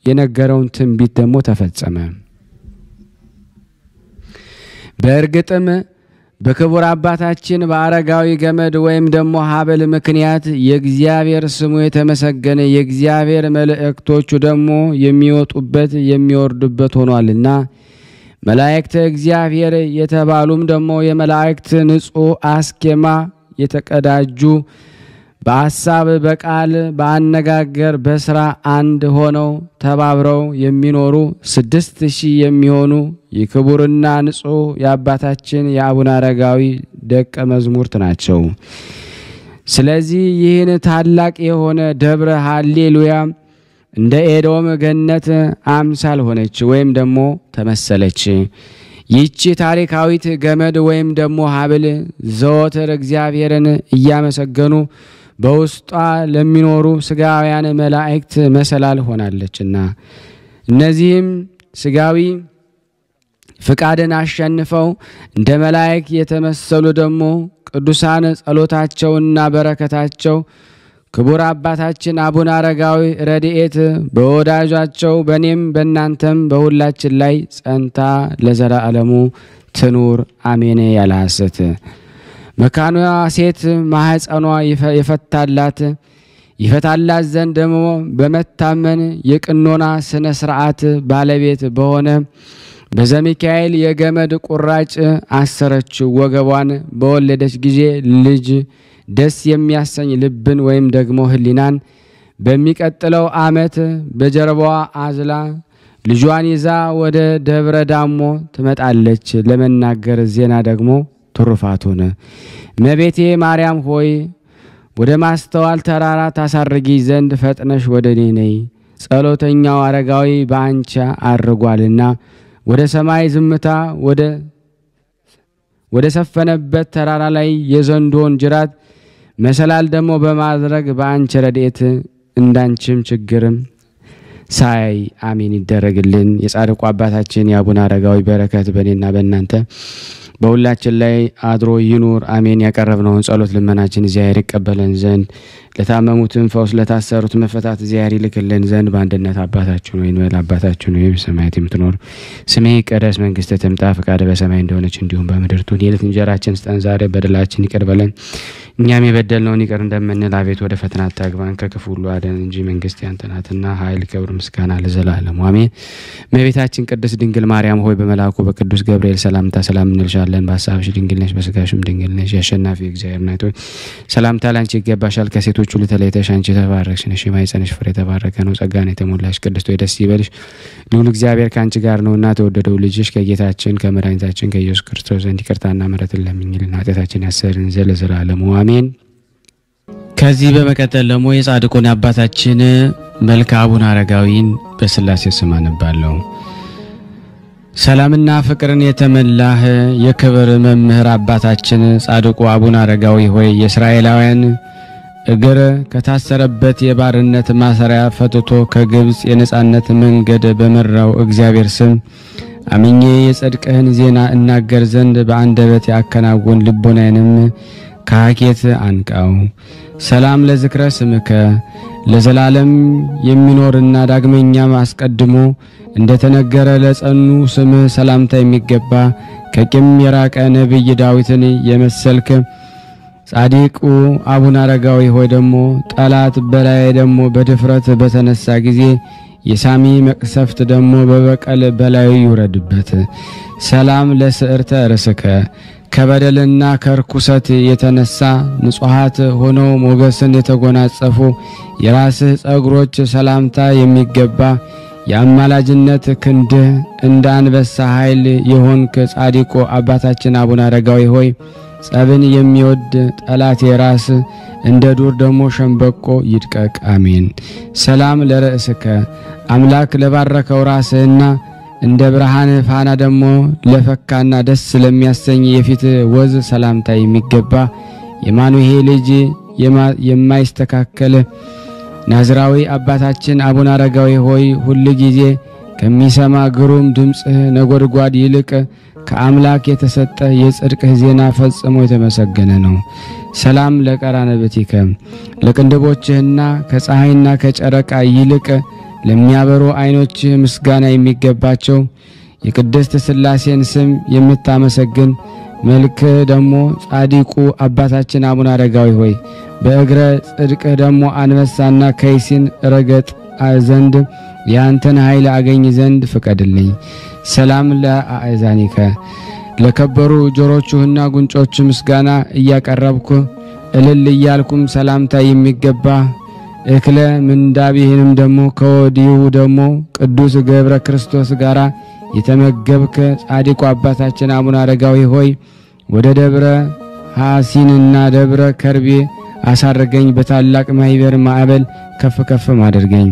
የነገረውን ትንቢት ደግሞ ተፈጸመ። በእርግጥም በክቡር አባታችን በአረጋዊ ገመድ ወይም ደግሞ ሀብል ምክንያት የእግዚአብሔር ስሙ የተመሰገነ የእግዚአብሔር መልእክቶቹ ደግሞ የሚወጡበት የሚወርዱበት ሆኗልና መላእክተ እግዚአብሔር የተባሉም ደግሞ የመላእክት ንጹሕ አስኬማ የተቀዳጁ በሐሳብ በቃል በአነጋገር በስራ አንድ ሆነው ተባብረው የሚኖሩ 6000 የሚሆኑ የክቡርና ንጹሕ የአባታችን የአቡነ አረጋዊ ደቀ መዝሙርት ናቸው። ስለዚህ ይህን ታላቅ የሆነ ደብረ ሃሌሉያ እንደ ኤዶም ገነት አምሳል ሆነች ወይም ደግሞ ተመሰለች። ይህች ታሪካዊት ገመድ ወይም ደግሞ ሀብል ዘወትር እግዚአብሔርን እያመሰገኑ በውስጧ ለሚኖሩ ስጋውያን መላእክት መሰላል ሆናለችና እነዚህም ስጋዊ ፍቃድን አሸንፈው እንደ መላእክት የተመሰሉ ደግሞ ቅዱሳን ጸሎታቸውና በረከታቸው ክቡር አባታችን አቡነ አረጋዊ ረድኤት በወዳጃቸው በኔም በእናንተም በሁላችን ላይ ጸንታ ለዘላለሙ ትኑር አሜን። ያለ ሐሰት መካኗ ሴት ማህፀኗ ይፈታላት ዘንድ ደግሞ በመታመን የቅኖና ስነ ስርዓት ባለቤት በሆነ በዘሚካኤል የገመድ ቁራጭ አሰረችው። ወገቧን በወለደች ጊዜ ልጅ ደስ የሚያሰኝ ልብን ወይም ደግሞ ህሊናን በሚቀጥለው ዓመት በጀርባዋ አዝላ ልጇን ይዛ ወደ ደብረ ዳሞ ትመጣለች። ለመናገር ዜና ደግሞ ትሩፋቱን እመቤቴ ማርያም ሆይ ወደ ማስተዋል ተራራ ታሳርጊ ዘንድ ፈጥነሽ ወደ እኔ ነይ። ጸሎተኛው አረጋዊ በአንቺ አርጓልና ወደ ሰማይ ዝምታ ወደ ሰፈነበት ተራራ ላይ የዘንዶን ጅራት መሰላል ደግሞ በማድረግ በአንቺ ረድኤት እንዳንቺም ችግርም ሳይ አሜን ይደረግልን። የጻድቁ አባታችን የአቡነ አረጋዊ በረከት በእኔና በእናንተ በሁላችን ላይ አድሮ ይኑር አሜን። ያቀረብነውን ጸሎት ልመናችን እግዚአብሔር ይቀበለን ዘንድ ለታመሙትም ፈውስ ለታሰሩት መፈታት እግዚአብሔር ይልክልን ዘንድ በአንድነት አባታችን ሆይ እንበል። አባታችን ሆይ በሰማያት የምትኖር ስምህ ይቀደስ፣ መንግስትህ ትምጣ፣ ፈቃድህ በሰማይ እንደሆነች እንዲሁም በምድር ትሁን። የዕለት እንጀራችንን ስጠን ዛሬ፣ በደላችንን ይቅር በለን እኛም የበደልነውን ይቅር እንደምንል፣ አቤት ወደ ፈተና አታግባን ከክፉ ሁሉ አድነን እንጂ መንግስት ያንተ ናትና ኃይል፣ ክብር፣ ምስጋና ለዘላለሙ አሜን። እመቤታችን ቅድስት ድንግል ማርያም ሆይ በመልአኩ በቅዱስ ገብርኤል ሰላምታ ሰላም እንልሻለን። በሐሳብሽ ድንግል ነሽ፣ በሥጋሽም ድንግል ነሽ። የአሸናፊ እግዚአብሔር እናት ሆይ ሰላምታ ላንቺ ይገባሻል። ከሴቶች ሁሉ ተለይተሽ አንቺ የተባረክሽ ነሽ፣ የማኅፀንሽ ፍሬ የተባረከ ነው። ጸጋን የተሞላሽ ቅድስት ሆይ ደስ ይበልሽ፣ ልዑል እግዚአብሔር ካንቺ ጋር ነውና ተወደደው ልጅሽ ከጌታችን ከመድኃኒታችን ከኢየሱስ ክርስቶስ ዘንድ ይቅርታና ምሕረትን ለምኝልን ኃጢአታችንን ያሰርን ዘንድ ለዘላለሙ አሜን። ከዚህ በመቀጠል ደግሞ የጻድቁን አባታችን መልከ አቡነ አረጋዊን በሥላሴ ስም አነባለሁ። ሰላምና ፍቅርን የተመላህ የክብር መምህር አባታችን ጻድቁ አቡነ አረጋዊ ሆይ የእስራኤላውያን እግር ከታሰረበት የባርነት ማሰሪያ ፈትቶ ከግብጽ የነጻነት መንገድ በመራው እግዚአብሔር ስም አምኜ የጽድቅህን ዜና እናገር ዘንድ በአንደበት ያከናውን ልቦናዬንም ከሐኬት አንቃው። ሰላም ለዝክረ ስምከ ለዘላለም የሚኖርና ዳግመኛም አስቀድሞ እንደተነገረ ለጸኑ ስምህ ሰላምታ የሚገባ ከቂም የራቀ ነቢይ ዳዊትን የመሰልክ ጻድቁ አቡነ አረጋዊ ሆይ ደግሞ ጠላት በላይ ደግሞ በድፍረት በተነሳ ጊዜ የሳሚ መቅሰፍት ደግሞ በበቀል በላዩ ይውረድበት። ሰላም ለስዕርተ ርስከ ከበደልና ከርኩሰት የተነሳ ንጹሃት ሆነው ሞገስን የተጎናጸፉ የራስህ ጸጉሮች ሰላምታ የሚገባ የአማላጅነት ክንድህ እንደ አንበሳ ኃይል የሆንክ ጻድቁ አባታችን አቡነ አረጋዊ ሆይ ጸብን የሚወድ ጠላት የራስ እንደ ዱር ደግሞ ሸምበቆ ይድቀቅ አሜን። ሰላም ለርእስከ አምላክ ለባረከው ራስህና እንደ ብርሃን ፋና ደግሞ ለፈካና ደስ ለሚያሰኝ የፊት ወዝ ሰላምታ የሚገባ የማኑሄ ልጅ የማይስተካከል ናዝራዊ አባታችን አቡነ አረጋዊ ሆይ ሁሉ ጊዜ ከሚሰማ ግሩም ድምጽህ ነጎድጓድ ይልቅ ከአምላክ የተሰጠ የጽድቅህ ዜና ፈጽሞ የተመሰገነ ነው። ሰላም ለቀራንብትከ ለቅንድቦችህና ከፀሐይና ከጨረቃ ይልቅ ለሚያበሩ አይኖች ምስጋና የሚገባቸው የቅድስት ሥላሴን ስም የምታመሰግን መልክ ደግሞ ጻድቁ አባታችን አቡነ አረጋዊ ሆይ በእግረ ጽድቅህ ደግሞ አንበሳና ከይሲን ረገጥ ዘንድ ያንተን ኃይል አገኝ ዘንድ ፍቀድልኝ። ሰላም ለአእዛኒከ ለከበሩ ጆሮቹና ጉንጮች ምስጋና እያቀረብኩ እልል እያልኩም ሰላምታ የሚገባ እክለ ምንዳቢህንም ደግሞ ከወዲሁ ደግሞ ቅዱስ ገብረ ክርስቶስ ጋራ የተመገብከ ጻድቁ አባታችን አቡነ አረጋዊ ሆይ ወደ ደብረ ሐሲንና ደብረ ከርቤ አሳረገኝ፣ በታላቅ ማይበር ማዕበል ከፍ ከፍ ማድርገኝ።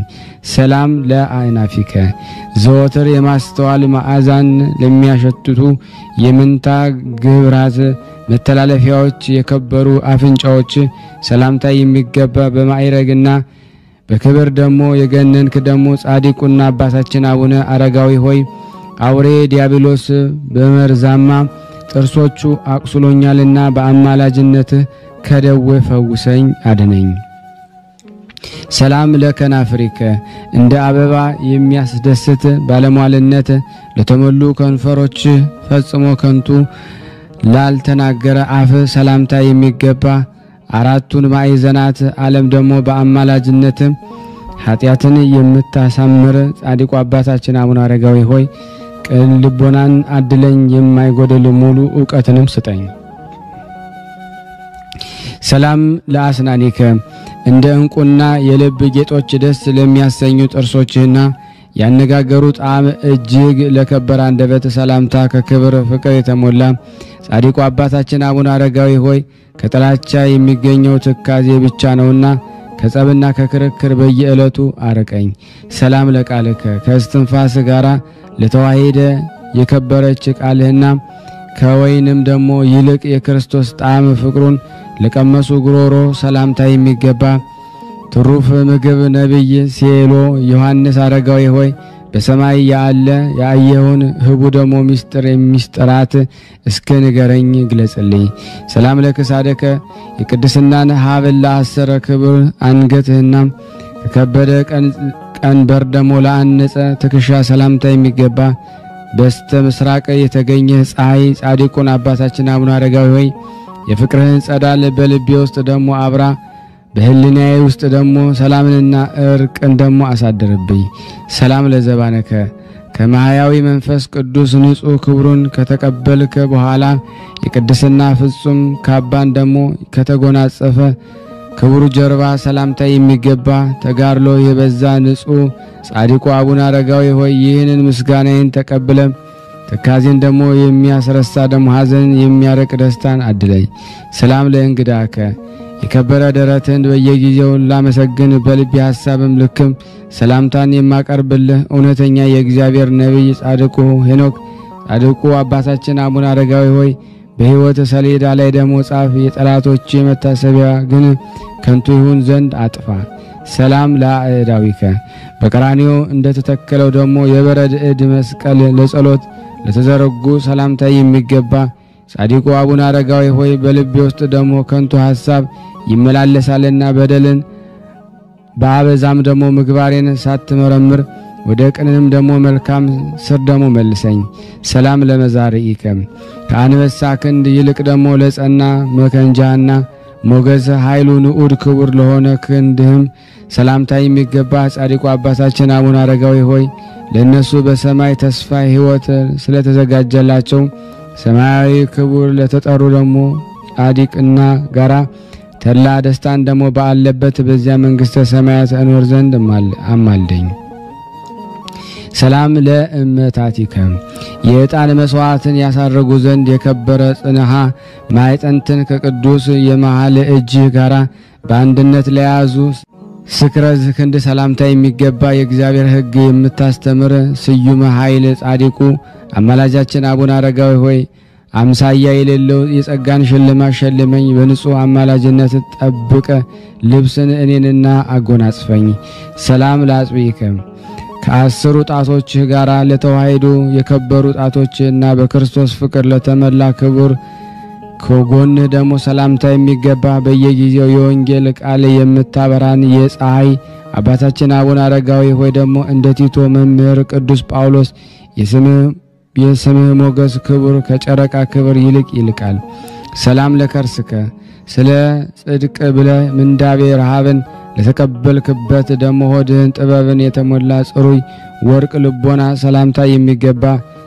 ሰላም ለአይናፊከ ዘወትር የማስተዋል ማዕዛን ለሚያሸትቱ የምንታ ግብራት መተላለፊያዎች የከበሩ አፍንጫዎች ሰላምታ የሚገባ በማዕረግና በክብር ደግሞ የገነንክ ደግሞ ጻድቁና አባታችን አቡነ አረጋዊ ሆይ አውሬ ዲያብሎስ በመርዛማ ጥርሶቹ አቁስሎኛልና በአማላጅነት ከደዌ ፈውሰኝ አድነኝ። ሰላም ለከናፍሪከ እንደ አበባ የሚያስደስት ባለሟልነት ለተሞሉ ከንፈሮች ፈጽሞ ከንቱ ላልተናገረ አፍ ሰላምታ የሚገባ አራቱን ማዕዘናት ዓለም ደግሞ በአማላጅነት ኃጢአትን የምታሳምር ጻድቁ አባታችን አቡነ አረጋዊ ሆይ ቅን ልቦናን አድለኝ፣ የማይጎድል ሙሉ ዕውቀትንም ስጠኝ። ሰላም ለአስናኒከ እንደ እንቁና የልብ ጌጦች ደስ ለሚያሰኙ ጥርሶችህና ያነጋገሩ ጣዕም እጅግ ለከበረ አንደበት ሰላምታ ከክብር ፍቅር የተሞላ ጻድቁ አባታችን አቡነ አረጋዊ ሆይ ከጥላቻ የሚገኘው ትካዜ ብቻ ነውና ከጸብና ከክርክር በየዕለቱ አርቀኝ። ሰላም ለቃልከ ከእስትንፋስ ጋራ ለተዋሄደ የከበረች ቃልህና ከወይንም ደግሞ ይልቅ የክርስቶስ ጣዕም ፍቅሩን ለቀመሱ ጉሮሮ ሰላምታ የሚገባ ትሩፍ ምግብ ነቢይ ሲኤሎ ዮሐንስ አረጋዊ ሆይ በሰማይ ያለ ያየውን ህቡ ደግሞ ሚስጥራት እስከ ንገረኝ ግለጽልኝ። ሰላም ለክሳደከ የቅድስናን ሀብል ለአሰረ ክብር አንገትህና ከከበደ ቀንበር ደግሞ ለአነጸ ትከሻ ሰላምታ የሚገባ በስተ ምስራቅ የተገኘ ፀሐይ ጻድቁን አባታችን አቡነ አረጋዊ ሆይ የፍቅርህን ጸዳል በልቤ ውስጥ ደግሞ አብራ በህልናዬ ውስጥ ደግሞ ሰላምንና እርቅን ደግሞ አሳድርብኝ። ሰላም ለዘባነከ ከማህያዊ መንፈስ ቅዱስ ንጹህ ክብሩን ከተቀበልከ በኋላ የቅድስና ፍጹም ካባን ደግሞ ከተጎናጸፈ ክብሩ ጀርባ ሰላምታ የሚገባ ተጋድሎ የበዛ ንጹህ ጻድቁ አቡነ አረጋዊ ሆይ ይህንን ምስጋናዬን ተቀበለ ተካዜን ደግሞ የሚያስረሳ ደግሞ ሐዘን የሚያረቅ ደስታን አድለኝ። ሰላም ለእንግዳከ የከበረ ደረትን በየጊዜው ላመሰግን በልቤ ሐሳብም ልክም ሰላምታን የማቀርብልህ እውነተኛ የእግዚአብሔር ነብይ ጻድቁ ሄኖክ ጻድቁ አባታችን አቡነ አረጋዊ ሆይ በሕይወት ሰሌዳ ላይ ደግሞ ጻፍ። የጠላቶች መታሰቢያ ግን ከንቱ ይሁን ዘንድ አጥፋ። ሰላም ለአእዳዊከ በቀራንዮ እንደተተከለው ደግሞ የበረድ እድ መስቀል ለጸሎት ለተዘረጉ ሰላምታ የሚገባ ጻድቁ አቡነ አረጋዊ ሆይ በልቤ ውስጥ ደግሞ ከንቱ ሐሳብ ይመላለሳልና በደልን በአበዛም ደግሞ ምግባሬን ሳትመረምር ወደ ቅንንም ደግሞ መልካም ስር ደግሞ መልሰኝ። ሰላም ለመዛርኢከ ከአንበሳ ክንድ ይልቅ ደግሞ ለጸና መከንጃና ሞገስ ኃይሉ ንዑድ ክቡር ለሆነ ክንድህም ሰላምታ የሚገባ ጻድቁ አባታችን አቡነ አረጋዊ ሆይ ለነሱ በሰማይ ተስፋ ሕይወት ስለተዘጋጀላቸው ሰማያዊ ክቡር ለተጠሩ ደግሞ ጻድቅና ጋራ ተላ ደስታን ደግሞ ባለበት በዚያ መንግስተ ሰማያት እኖር ዘንድ አማልደኝ። ሰላም ለእመታቲከ የዕጣን መስዋዕትን ያሳረጉ ዘንድ የከበረ ጽንሃ ማዕጠንትን ከቅዱስ የመሃል እጅህ ጋራ በአንድነት ለያዙ ስክረዝ ክንድ ሰላምታ የሚገባ የእግዚአብሔር ሕግ የምታስተምር ስዩም ኃይል ጻድቁ አማላጃችን አቡነ አረጋዊ ሆይ አምሳያ የሌለው የጸጋን ሽልማት ሸልመኝ። በንጹህ አማላጅነት ጠብቀ ልብስን እኔንና አጎናጽፈኝ። ሰላም ለአጽቢከ ከአስሩ ጣቶችህ ጋራ ለተዋሂዶ የከበሩ ጣቶችና በክርስቶስ ፍቅር ለተመላ ክቡር ከጎንህ ደግሞ ሰላምታ የሚገባ በየጊዜው የወንጌል ቃል የምታበራን የፀሐይ አባታችን አቡነ አረጋዊ ሆይ ደግሞ እንደ ቲቶ መምህር ቅዱስ ጳውሎስ የስምህ ሞገስ ክቡር ከጨረቃ ክብር ይልቅ ይልቃል። ሰላም ለከርስከ ስለ ጽድቅ ብለ ምንዳቤ ረሃብን ለተቀበልክበት ደግሞ ሆድህን ጥበብን የተሞላ ጽሩይ ወርቅ ልቦና ሰላምታ የሚገባ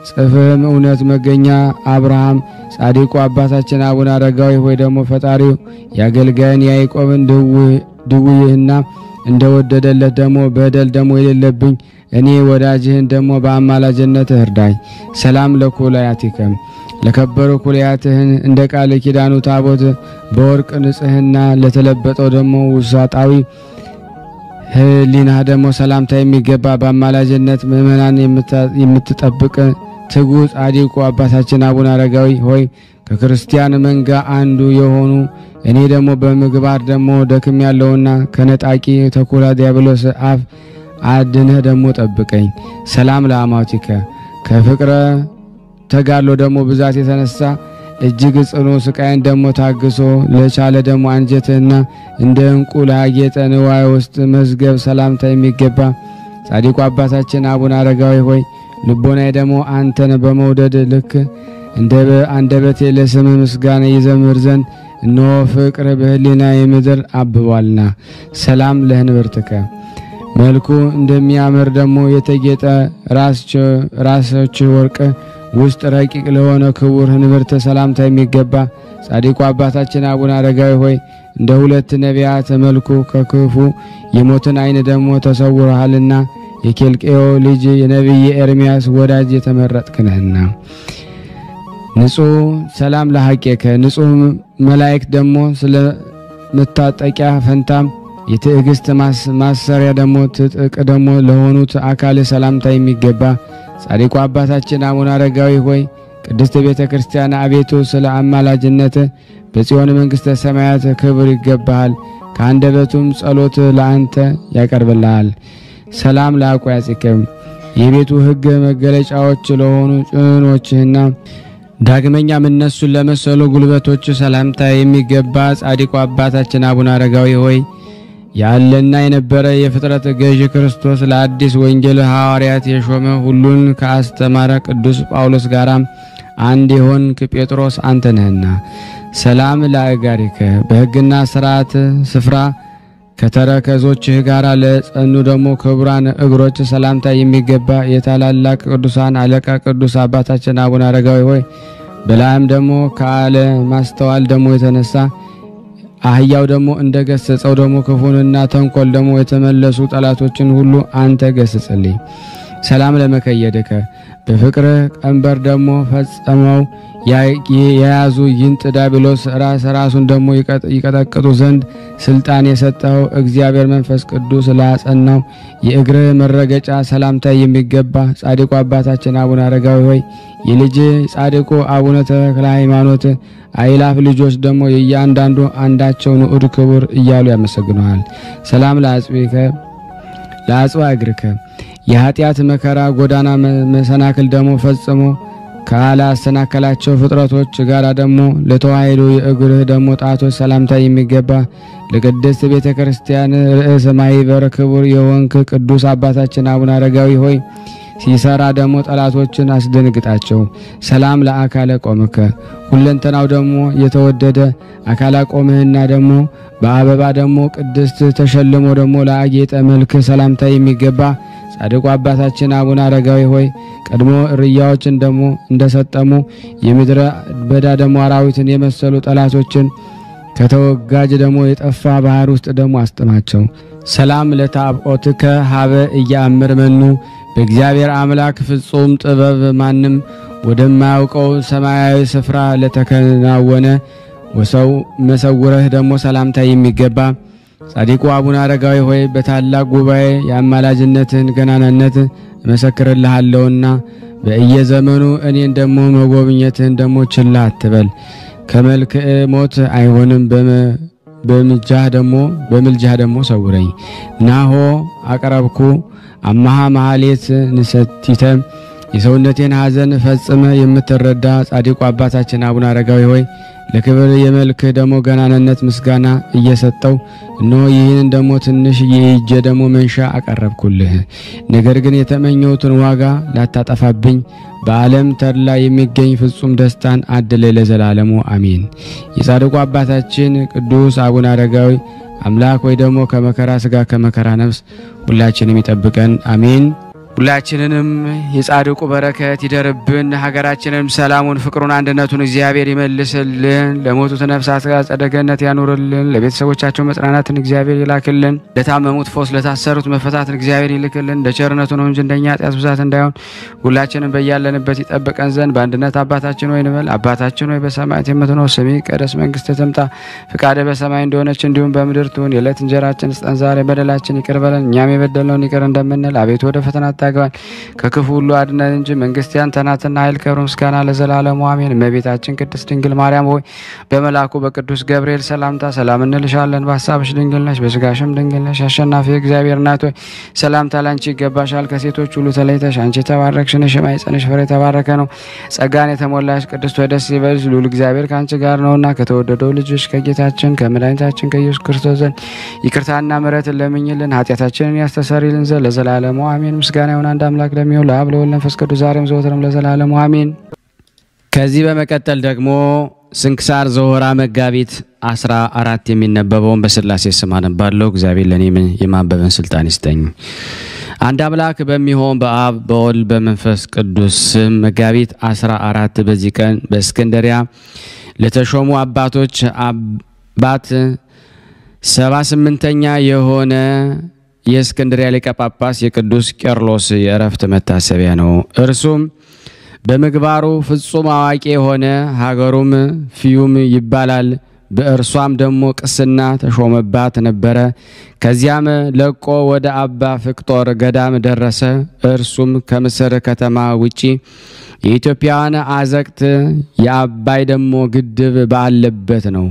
ጽፍህም እውነት መገኛ አብርሃም ጻድቁ አባታችን አቡነ አረጋዊ ሆይ ደግሞ ፈጣሪው ያገልጋይን ያዕቆብን ድውይህና እንደወደደለት ደግሞ በደል ደግሞ የሌለብኝ እኔ ወዳጅህን ደግሞ በአማላጅነት እርዳኝ። ሰላም ለኩላያቲከ ለከበሩ ኩላያትህን እንደ ቃል ኪዳኑ ታቦት በወርቅ ንጽህና ለተለበጠው ደግሞ ውሳጣዊ ህሊና ደግሞ ሰላምታ የሚገባ በአማላጅነት ምእመናን የምትጠብቅ ትጉ ጻድቁ አባታችን አቡነ አረጋዊ ሆይ ከክርስቲያን መንጋ አንዱ የሆኑ እኔ ደግሞ በምግባር ደግሞ ደክም ያለውና ከነጣቂ ተኩላ ዲያብሎስ አፍ አድነህ ደግሞ ጠብቀኝ። ሰላም ለአማቲከ ከፍቅረ ተጋድሎ ደግሞ ብዛት የተነሳ እጅግ ጽኑ ስቃይን ደግሞ ታግሶ ለቻለ ደግሞ አንጀትና እንደ እንቁ ለያጌጠ ንዋይ ውስጥ መዝገብ ሰላምታ የሚገባ ጻድቁ አባታችን አቡነ አረጋዊ ሆይ ልቦናዬ ደግሞ አንተን በመውደድ ልክ እንደ አንደበቴ ለስም ምስጋና ይዘምር ዘንድ እነሆ ፍቅር በህሊና የምድር አብቧልና። ሰላም ለህንብርትከ መልኩ እንደሚያምር ደግሞ የተጌጠ ራሶች ወርቅ ውስጥ ረቂቅ ለሆነ ክቡር ህንብርት ሰላምታ የሚገባ ጻድቁ አባታችን አቡነ አረጋዊ ሆይ እንደ ሁለት ነቢያት መልኩ ከክፉ የሞትን አይን ደግሞ ተሰውረሃልና የኬልቄዮ ልጅ የነቢይ ኤርሚያስ ወዳጅ የተመረጥክ ነህና። ንጹህ ሰላም ለሐቄከ ንጹህ መላእክት ደግሞ ስለ መታጠቂያ ፈንታም የትዕግስት ማሰሪያ ደግሞ ትጥቅ ደግሞ ለሆኑት አካል ሰላምታ የሚገባ ጻድቁ አባታችን አቡነ አረጋዊ ሆይ ቅድስት ቤተ ክርስቲያን አቤቱ ስለ አማላጅነት በጽዮን መንግስተ ሰማያት ክብር ይገባሃል። ከአንደበቱም ጸሎት ለአንተ ያቀርብልሃል። ሰላም ለአቋያጽክም የቤቱ ሕግ መገለጫዎች ለሆኑ ጭኖችህና ዳግመኛም እነሱን ለመሰሉ ጉልበቶች ሰላምታ የሚገባ ጻድቁ አባታችን አቡነ አረጋዊ ሆይ ያለና የነበረ የፍጥረት ገዥ ክርስቶስ ለአዲስ ወንጌል ሐዋርያት የሾመ ሁሉን ከአስተማረ ቅዱስ ጳውሎስ ጋር አንድ የሆንክ ጴጥሮስ አንተ ነህና ሰላም ለአጋሪከ በሕግና ሥርዓት ስፍራ ከተረከዞችህ ጋር ለጸኑ ደግሞ ክቡራን እግሮች ሰላምታ የሚገባ የታላላቅ ቅዱሳን አለቃ ቅዱስ አባታችን አቡነ አረጋዊ ሆይ በላይም ደግሞ ካለ ማስተዋል ደግሞ የተነሳ አህያው ደግሞ እንደገሰጸው ደግሞ ክፉንና ተንኮል ደግሞ የተመለሱ ጠላቶችን ሁሉ አንተ ገስጽልኝ። ሰላም ለመከየድከ በፍቅር ቀንበር ደግሞ ፈጸመው የያዙ ይንጥ ዲያብሎስ ራሱን ደግሞ ይቀጠቅጡ ዘንድ ስልጣን የሰጠው እግዚአብሔር መንፈስ ቅዱስ ላጸናው የእግር መረገጫ ሰላምታ የሚገባ ጻድቁ አባታችን አቡነ አረጋዊ ሆይ የልጅ ጻድቁ አቡነ ተክለ ሃይማኖት አይላፍ ልጆች ደግሞ የእያንዳንዱ አንዳቸው ንዑድ ክቡር እያሉ ያመሰግኑሃል። ሰላም ለአጽቢከ ለአጽዋ እግርከ የኃጢአት መከራ ጎዳና መሰናክል ደግሞ ፈጽሞ ካላሰናከላቸው ፍጥረቶች ጋር ደግሞ ለተዋሕዶ የእግርህ ደግሞ ጣቶች ሰላምታ የሚገባ ለቅድስት ቤተ ክርስቲያን ርዕሰ ማኅበር ክቡር የሆንክ ቅዱስ አባታችን አቡነ አረጋዊ ሆይ ሲሰራ ደግሞ ጠላቶችን አስደንግጣቸው። ሰላም ለአካለ ቆምከ ሁለንተናው ደግሞ የተወደደ አካላ ቆምህና ደግሞ በአበባ ደግሞ ቅድስት ተሸልሞ ደግሞ ለአጌጠ መልክ ሰላምታ የሚገባ ጻድቁ አባታችን አቡነ አረጋዊ ሆይ ቀድሞ እርያዎችን ደግሞ እንደሰጠሙ የምድረ በዳ ደግሞ አራዊትን የመሰሉ ጠላቶችን ከተወጋጅ ደግሞ የጠፋ ባህር ውስጥ ደግሞ አስጥማቸው። ሰላም ለታብኦትከ ሀበ እያምር መኑ በእግዚአብሔር አምላክ ፍጹም ጥበብ ማንም ወደማያውቀው ሰማያዊ ስፍራ ለተከናወነ ወሰው መሰውረህ ደግሞ ሰላምታ የሚገባ ጻድቁ አቡነ አረጋዊ ሆይ በታላቅ ጉባኤ የአማላጅነትን ገናናነት መሰክርልሃለሁና በየዘመኑ እኔን ደግሞ መጎብኘትን ደግሞ ችላ አትበል። ከመልክዕ ሞት አይሆንም በምልጃህ ደግሞ ሰውረኝ። ናሆ አቀረብኩ አማሃ ማህሌት ንሰቲተ የሰውነቴን ሐዘን ፈጽመ የምትረዳ ጻድቁ አባታችን አቡነ አረጋዊ ሆይ ለክብር የመልክ ደግሞ ገናናነት ምስጋና እየሰጠው እነሆ ይህን ደግሞ ትንሽ የእጄ ደግሞ መንሻ አቀረብኩልህ። ነገር ግን የተመኘሁትን ዋጋ ላታጠፋብኝ በዓለም ተድላ የሚገኝ ፍጹም ደስታን አድለኝ ለዘላለሙ አሜን። የጻድቁ አባታችን ቅዱስ አቡነ አረጋዊ አምላክ ወይ ደግሞ ከመከራ ሥጋ ከመከራ ነፍስ ሁላችንም ይጠብቀን አሜን። ሁላችንንም የጻድቁ በረከት ይደርብን። ሀገራችንንም ሰላሙን፣ ፍቅሩን፣ አንድነቱን እግዚአብሔር ይመልስልን። ለሞቱት ነፍሳት አጸደ ገነት ያኑርልን። ለቤተሰቦቻቸው መጽናናትን እግዚአብሔር ይላክልን። ለታመሙት ፈውስ፣ ለታሰሩት መፈታትን እግዚአብሔር ይልክልን። እንደ ቸርነቱ ነው እንጂ እንደኛ ኃጢአት ብዛት እንዳይሆን ሁላችንም በያለንበት ይጠብቀን ዘንድ በአንድነት አባታችን ሆይ እንበል። አባታችን ሆይ በሰማያት የምትኖር ስምህ ይቀደስ፣ መንግስትህ ትምጣ፣ ፈቃድህ በሰማይ እንደሆነች እንዲሁም በምድር ትሁን። የዕለት እንጀራችንን ስጠን ዛሬ፣ በደላችን ይቅር በለን እኛም የበደልነውን ይቅር እንደምንል፣ አቤቱ ወደ ፈተና አታግባን ከክፉ ሁሉ አድነን እንጂ መንግስት ያንተ ናትና ኃይል፣ ክብር፣ ምስጋና ለዘላለሙ አሜን። እመቤታችን ቅድስት ድንግል ማርያም ሆይ በመልአኩ በቅዱስ ገብርኤል ሰላምታ ሰላም እንልሻለን። በሐሳብሽ ድንግል ነሽ፣ በሥጋሽም ድንግል ነሽ። አሸናፊ እግዚአብሔር እናት ሆይ ሰላምታ ላንቺ ይገባሻል። ከሴቶች ሁሉ ተለይተሽ አንቺ የተባረክሽ ነሽ፣ የማኅፀንሽ ፍሬ የተባረከ ነው። ጸጋን የተሞላሽ ቅድስት ሆይ ደስ ይበልሽ፣ ልዑል እግዚአብሔር ከአንቺ ጋር ነውና ከተወደደው ልጅሽ ከጌታችን ከመድኃኒታችን ከኢየሱስ ክርስቶስ ዘንድ ይቅርታና ምሕረትን ለምኝልን ኃጢአታችንን ያስተሰርይልን ዘንድ ለዘላለሙ አሜን። ምስጋና ይሁን አንድ አምላክ ለሚሆን ለአብ ለወልድ ለመንፈስ ቅዱስ ዛሬም ዘወትርም ለዘላለሙ አሜን። ከዚህ በመቀጠል ደግሞ ስንክሳር ዘወርኀ መጋቢት 14 የሚነበበውን በሥላሴ ስም አነባለሁ። እግዚአብሔር ለኔ የማንበብን ስልጣን ይስጠኝ። አንድ አምላክ በሚሆን በአብ በወልድ በመንፈስ ቅዱስ ስም መጋቢት 14 በዚህ ቀን በእስክንድርያ ለተሾሙ አባቶች አባት 78ኛ የሆነ የእስክንድርያ ሊቀ ጳጳስ የቅዱስ ቄርሎስ የዕረፍት መታሰቢያ ነው። እርሱም በምግባሩ ፍጹም አዋቂ የሆነ ሀገሩም ፊዩም ይባላል። በእርሷም ደግሞ ቅስና ተሾመባት ነበረ። ከዚያም ለቆ ወደ አባ ፍቅጦር ገዳም ደረሰ። እርሱም ከምስር ከተማ ውጪ የኢትዮጵያውያን አዘቅት የአባይ ደግሞ ግድብ ባለበት ነው።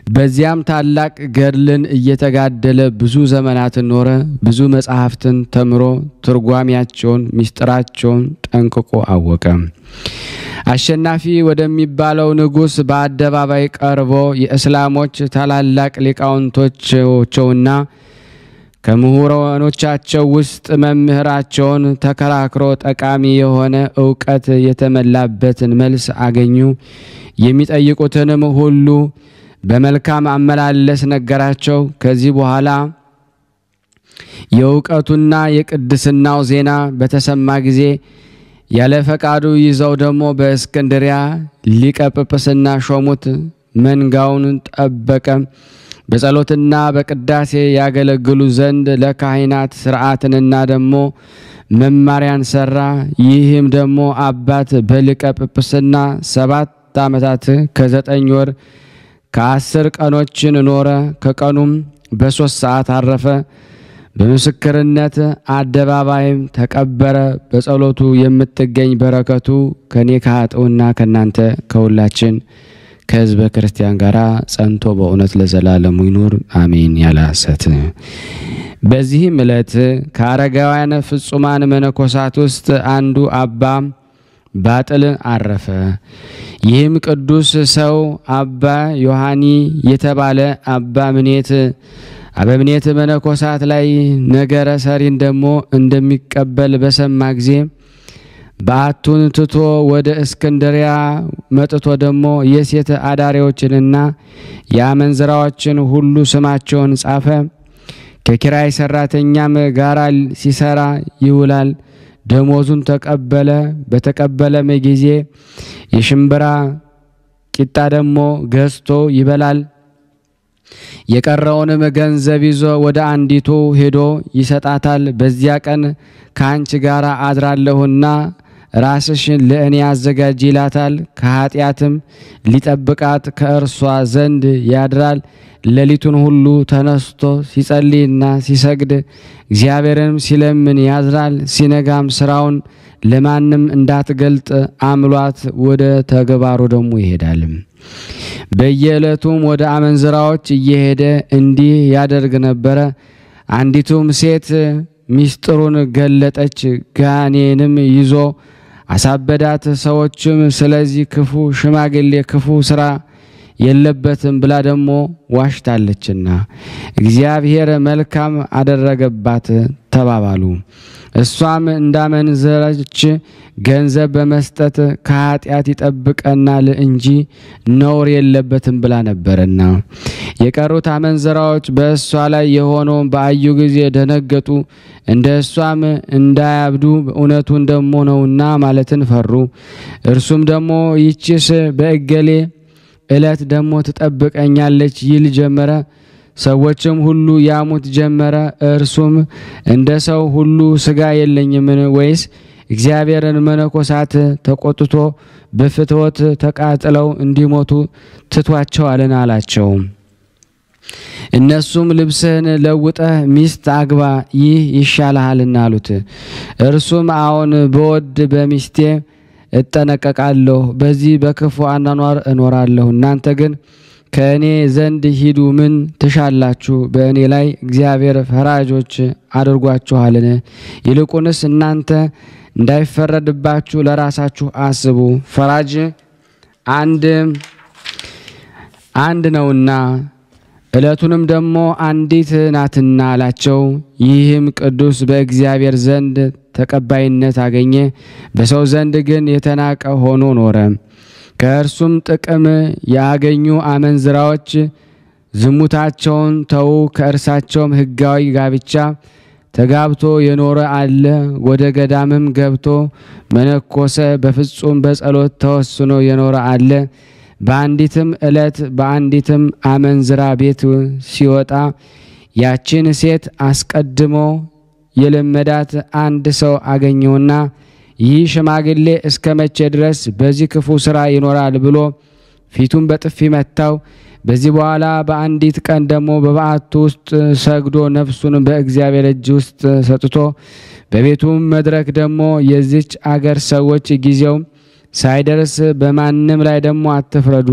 በዚያም ታላቅ ገድልን እየተጋደለ ብዙ ዘመናትን ኖረ። ብዙ መጻሕፍትን ተምሮ ትርጓሜያቸውን ምስጢራቸውን ጠንቅቆ አወቀ። አሸናፊ ወደሚባለው ንጉስ በአደባባይ ቀርቦ የእስላሞች ታላላቅ ሊቃውንቶችና ከምሁራኖቻቸው ውስጥ መምህራቸውን ተከራክሮ ጠቃሚ የሆነ ዕውቀት የተመላበትን መልስ አገኙ። የሚጠይቁትንም ሁሉ በመልካም አመላለስ ነገራቸው። ከዚህ በኋላ የዕውቀቱና የቅድስናው ዜና በተሰማ ጊዜ ያለ ፈቃዱ ይዘው ደግሞ በእስክንድርያ ሊቀ ጵጵስና ሾሙት። መንጋውን ጠበቀ። በጸሎትና በቅዳሴ ያገለግሉ ዘንድ ለካህናት ሥርዓትንና ደግሞ መማሪያን ሰራ። ይህም ደግሞ አባት በሊቀ ጵጵስና 7 ዓመታት ከ9 ወር ከ10 ቀኖችን ኖረ። ከቀኑም በ3 ሰዓት አረፈ። በምስክርነት አደባባይም ተቀበረ። በጸሎቱ የምትገኝ በረከቱ ከኔ ከኃጥኡና ከናንተ ከሁላችን ከሕዝበ ክርስቲያን ጋር ጸንቶ በእውነት ለዘላለሙ ይኑር አሜን። ያለ ሐሰት። በዚህም ዕለት ከአረጋውያን ፍጹማን መነኮሳት ውስጥ አንዱ አባ ባጥል አረፈ። ይህም ቅዱስ ሰው አባ ዮሐኒ የተባለ አበምኔት መነኮሳት ላይ ነገረ ሰሪን ደግሞ እንደሚቀበል በሰማ ጊዜ በአቱን ትቶ ወደ እስክንድርያ መጥቶ ደግሞ የሴት አዳሪዎችንና የአመንዝራዎችን ሁሉ ስማቸውን ጻፈ። ከኪራይ ሰራተኛም ጋራ ሲሰራ ይውላል። ደሞዙን ተቀበለ። በተቀበለም ጊዜ የሽምብራ ቂጣ ደግሞ ገዝቶ ይበላል። የቀረውንም ገንዘብ ይዞ ወደ አንዲቱ ሄዶ ይሰጣታል። በዚያ ቀን ካንቺ ጋራ አድራለሁና ራስሽን ለእኔ አዘጋጅ ይላታል። ከኃጢአትም ሊጠብቃት ከእርሷ ዘንድ ያድራል። ሌሊቱን ሁሉ ተነስቶ ሲጸልይና ሲሰግድ እግዚአብሔርንም ሲለምን ያድራል። ሲነጋም ስራውን ለማንም እንዳትገልጥ አምሏት ወደ ተግባሩ ደግሞ ይሄዳል። በየዕለቱም ወደ አመንዝራዎች እየሄደ እንዲህ ያደርግ ነበረ። አንዲቱም ሴት ሚስጥሩን ገለጠች። ጋኔንም ይዞ አሳበዳት። ሰዎችም ስለዚህ ክፉ ሽማግሌ ክፉ ስራ የለበትም ብላ ደግሞ ዋሽታለችና እግዚአብሔር መልካም አደረገባት ተባባሉ። እሷም እንዳመንዘረች ገንዘብ በመስጠት ከኃጢአት ይጠብቀናል እንጂ ነውር የለበትም ብላ ነበርና የቀሩት አመንዝራዎች በእሷ ላይ የሆነውን በአዩ ጊዜ ደነገጡ። እንደ እሷም እንዳያብዱ እውነቱን ደግሞ ነውና ማለትን ፈሩ። እርሱም ደግሞ ይቺስ በእገሌ ዕለት ደግሞ ትጠብቀኛለች ይል ጀመረ። ሰዎችም ሁሉ ያሙት ጀመረ። እርሱም እንደ ሰው ሁሉ ሥጋ የለኝምን? ወይስ እግዚአብሔርን መነኮሳት ተቆጥቶ በፍትወት ተቃጥለው እንዲሞቱ ትቷቸዋልን? አላቸው። እነሱም ልብስህን ለውጠህ ሚስት አግባ፣ ይህ ይሻልሃልና አሉት። እርሱም አዎን በወድ በሚስቴ እጠነቀቃለሁ፣ በዚህ በክፉ አኗኗር እኖራለሁ። እናንተ ግን ከእኔ ዘንድ ሂዱ፣ ምን ትሻላችሁ? በእኔ ላይ እግዚአብሔር ፈራጆች አድርጓችኋልን? ይልቁንስ እናንተ እንዳይፈረድባችሁ ለራሳችሁ አስቡ። ፈራጅ አንድ ነውና ዕለቱንም ደግሞ አንዲት ናትና አላቸው። ይህም ቅዱስ በእግዚአብሔር ዘንድ ተቀባይነት አገኘ፣ በሰው ዘንድ ግን የተናቀ ሆኖ ኖረ። ከእርሱም ጥቅም ያገኙ አመንዝራዎች ዝሙታቸውን ተው፣ ከእርሳቸውም ሕጋዊ ጋብቻ ተጋብቶ የኖረ አለ። ወደ ገዳምም ገብቶ መነኮሰ፣ በፍጹም በጸሎት ተወስኖ የኖረ አለ። በአንዲትም ዕለት በአንዲትም አመንዝራ ቤት ሲወጣ ያችን ሴት አስቀድሞ የለመዳት አንድ ሰው አገኘውና ይህ ሽማግሌ እስከ መቼ ድረስ በዚህ ክፉ ሥራ ይኖራል ብሎ ፊቱን በጥፊ መታው። በዚህ በኋላ በአንዲት ቀን ደግሞ በበዓቱ ውስጥ ሰግዶ ነፍሱን በእግዚአብሔር እጅ ውስጥ ሰጥቶ በቤቱም መድረክ ደግሞ የዚች አገር ሰዎች ጊዜው ሳይደርስ በማንም ላይ ደግሞ አትፍረዱ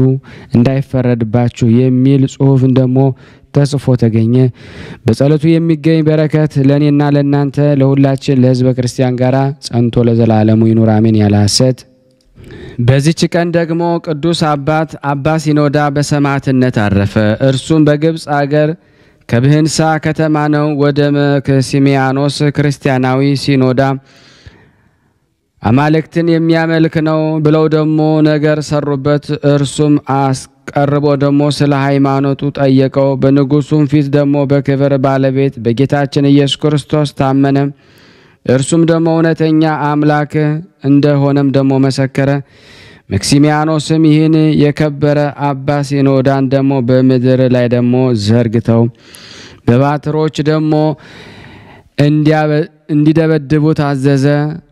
እንዳይፈረድባችሁ የሚል ጽሑፍ ደግሞ ተጽፎ ተገኘ። በጸሎቱ የሚገኝ በረከት ለኔና ለናንተ ለሁላችን ለሕዝበ ክርስቲያን ጋራ ጸንቶ ለዘላለሙ ይኑር አሜን ያለ ሐሰት። በዚች ቀን ደግሞ ቅዱስ አባት አባ ሲኖዳ በሰማዕትነት አረፈ። እርሱም በግብጽ አገር ከብህንሳ ከተማ ነው። ወደ መክሲሚያኖስ ክርስቲያናዊ ሲኖዳ አማልክትን የሚያመልክ ነው ብለው ደግሞ ነገር ሰሩበት። እርሱም አስቀርቦ ደግሞ ስለ ሃይማኖቱ ጠየቀው። በንጉሱም ፊት ደግሞ በክብር ባለቤት በጌታችን ኢየሱስ ክርስቶስ ታመነ። እርሱም ደግሞ እውነተኛ አምላክ እንደሆነም ደግሞ መሰከረ። መክሲሚያኖስም ይህን የከበረ አባ ሲኖዳን ደግሞ በምድር ላይ ደግሞ ዘርግተው በባትሮች ደግሞ እንዲደበድቡ ታዘዘ።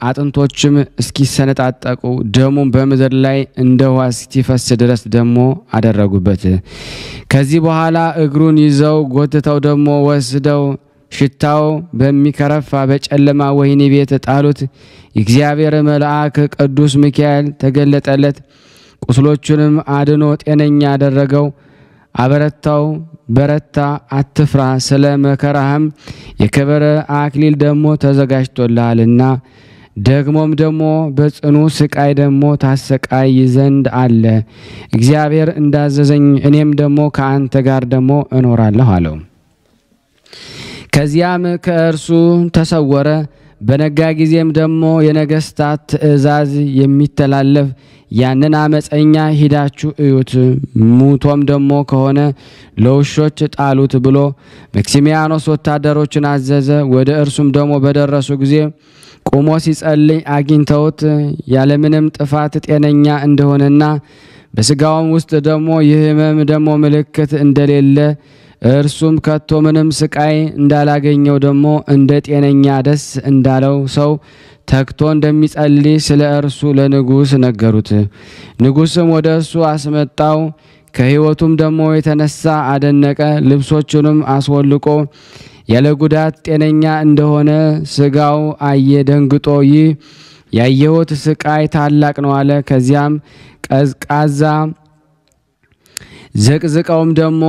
አጥንቶችም እስኪሰነጣጠቁ ደሙም በምድር ላይ እንደ ውሃ እስኪፈስ ድረስ ደግሞ አደረጉበት። ከዚህ በኋላ እግሩን ይዘው ጎትተው ደግሞ ወስደው ሽታው በሚከረፋ በጨለማ ወህኒ ቤት ጣሉት። የእግዚአብሔር መልአክ ቅዱስ ሚካኤል ተገለጠለት። ቁስሎቹንም አድኖ ጤነኛ አደረገው፣ አበረታው። በረታ፣ አትፍራ፣ ስለ መከራህም የክብር አክሊል ደግሞ ተዘጋጅቶልሃልና ደግሞም ደግሞ በጽኑ ስቃይ ደግሞ ታሰቃይ ዘንድ አለ። እግዚአብሔር እንዳዘዘኝ እኔም ደግሞ ከአንተ ጋር ደግሞ እኖራለሁ አለው። ከዚያም ከእርሱ ተሰወረ። በነጋ ጊዜም ደግሞ የነገስታት ትእዛዝ የሚተላለፍ ያንን አመፀኛ ሂዳችሁ እዩት፣ ሙቶም ደግሞ ከሆነ ለውሾች ጣሉት ብሎ መክሲሚያኖስ ወታደሮችን አዘዘ። ወደ እርሱም ደግሞ በደረሱ ጊዜ ቆሞ ሲጸልይ አግኝተውት ያለምንም ጥፋት ጤነኛ እንደሆነና በስጋውም ውስጥ ደግሞ የሕመም ደግሞ ምልክት እንደሌለ እርሱም ከቶ ምንም ስቃይ እንዳላገኘው ደግሞ እንደ ጤነኛ ደስ እንዳለው ሰው ተክቶ እንደሚጸልይ ስለ እርሱ ለንጉስ ነገሩት። ንጉስም ወደ እሱ አስመጣው። ከሕይወቱም ደግሞ የተነሳ አደነቀ። ልብሶቹንም አስወልቆ ያለ ጉዳት ጤነኛ እንደሆነ ስጋው አየ። ደንግጦ ይህ ያየሁት ስቃይ ታላቅ ነው አለ። ከዚያም ቀዝቃዛ ዘቅዝቀውም ደግሞ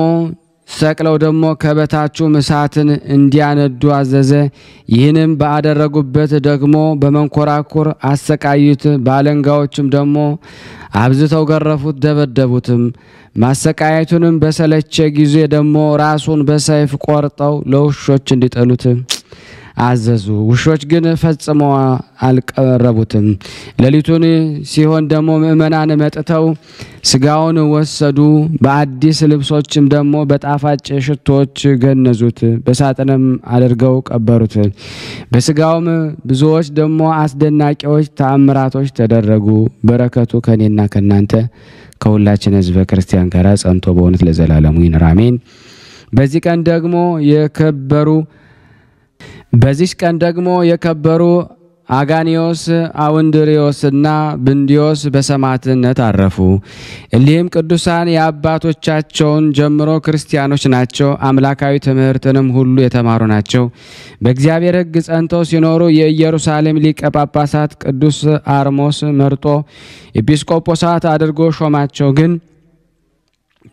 ሰቅለው ደግሞ ከበታቹ እሳትን እንዲያነዱ አዘዘ። ይህንም ባደረጉበት ደግሞ በመንኮራኩር አሰቃዩት። ባለንጋዎችም ደግሞ አብዝተው ገረፉት፣ ደበደቡትም። ማሰቃየቱንም በሰለቸ ጊዜ ደግሞ ራሱን በሰይፍ ቆርጠው ለውሾች እንዲጥሉት አዘዙ። ውሾች ግን ፈጽመው አልቀረቡትም። ሌሊቱን ሲሆን ደግሞ ምእመናን መጥተው ስጋውን ወሰዱ። በአዲስ ልብሶችም ደግሞ በጣፋጭ ሽቶች ገነዙት፣ በሳጥንም አድርገው ቀበሩት። በስጋውም ብዙዎች ደግሞ አስደናቂዎች ተአምራቶች ተደረጉ። በረከቱ ከኔና ከናንተ ከሁላችን ሕዝበ ክርስቲያን ጋር ጸንቶ በእውነት ለዘላለሙ ይኑር አሜን። በዚህ ቀን ደግሞ የከበሩ አጋኒዮስ፣ አውንድሪዮስና ብንዲዮስ በሰማዕትነት አረፉ። እሊህም ቅዱሳን የአባቶቻቸውን ጀምሮ ክርስቲያኖች ናቸው። አምላካዊ ትምህርትንም ሁሉ የተማሩ ናቸው። በእግዚአብሔር ሕግ ጸንተው ሲኖሩ የኢየሩሳሌም ሊቀ ጳጳሳት ቅዱስ አርሞስ መርጦ ኤጲስቆጶሳት አድርጎ ሾማቸው። ግን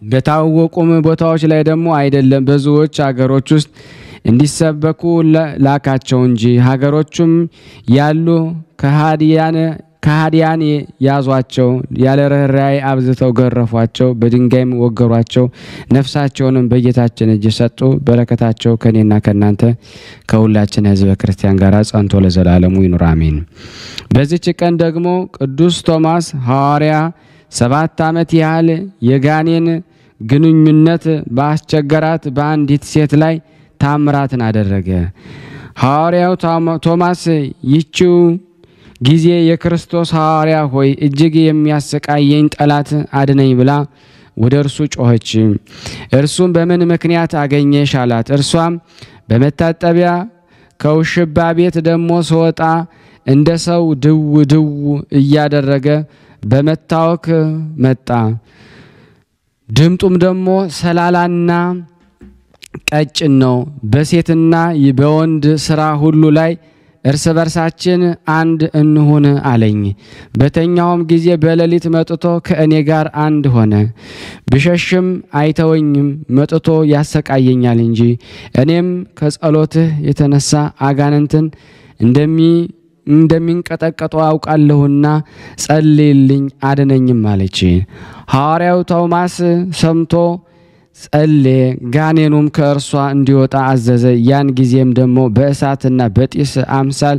በታወቁም ቦታዎች ላይ ደግሞ አይደለም፣ ብዙዎች አገሮች ውስጥ እንዲሰበኩ ላካቸው እንጂ። ሀገሮቹም ያሉ ከሃዲያን ያዟቸው፣ ያለ ርኅራኄ አብዝተው ገረፏቸው፣ በድንጋይም ወገሯቸው። ነፍሳቸውንም በጌታችን እጅ ሰጡ። በረከታቸው ከኔና ከናንተ ከሁላችን ሕዝበ ክርስቲያን ጋር ጸንቶ ለዘላለሙ ይኑር አሜን። በዚች ቀን ደግሞ ቅዱስ ቶማስ ሐዋርያ 7 ዓመት ያህል የጋኔን ግንኙነት ባስቸገራት በአንዲት ሴት ላይ ታምራትን አደረገ። ሐዋርያው ቶማስ ይቺው ጊዜ የክርስቶስ ሐዋርያ ሆይ እጅግ የሚያሰቃየኝ ጠላት አድነኝ ብላ ወደ እርሱ ጮኸች። እርሱም በምን ምክንያት አገኘሽ አላት። እርሷም በመታጠቢያ ከውሽባ ቤት ደግሞ ስወጣ እንደ ሰው ድው ድው እያደረገ በመታወክ መጣ። ድምጡም ደግሞ ሰላላና ቀጭን ነው። በሴትና በወንድ ስራ ሁሉ ላይ እርስ በርሳችን አንድ እንሁን አለኝ። በተኛውም ጊዜ በሌሊት መጥቶ ከእኔ ጋር አንድ ሆነ። ብሸሽም አይተወኝም፣ መጥቶ ያሰቃየኛል እንጂ። እኔም ከጸሎትህ የተነሳ አጋንንትን እንደሚንቀጠቀጡ አውቃለሁና ጸልይልኝ አድነኝም አለች። ሐዋርያው ቶማስ ሰምቶ ጸለየ፣ ጋኔኑም ከእርሷ እንዲወጣ አዘዘ። ያን ጊዜም ደግሞ በእሳትና በጢስ አምሳል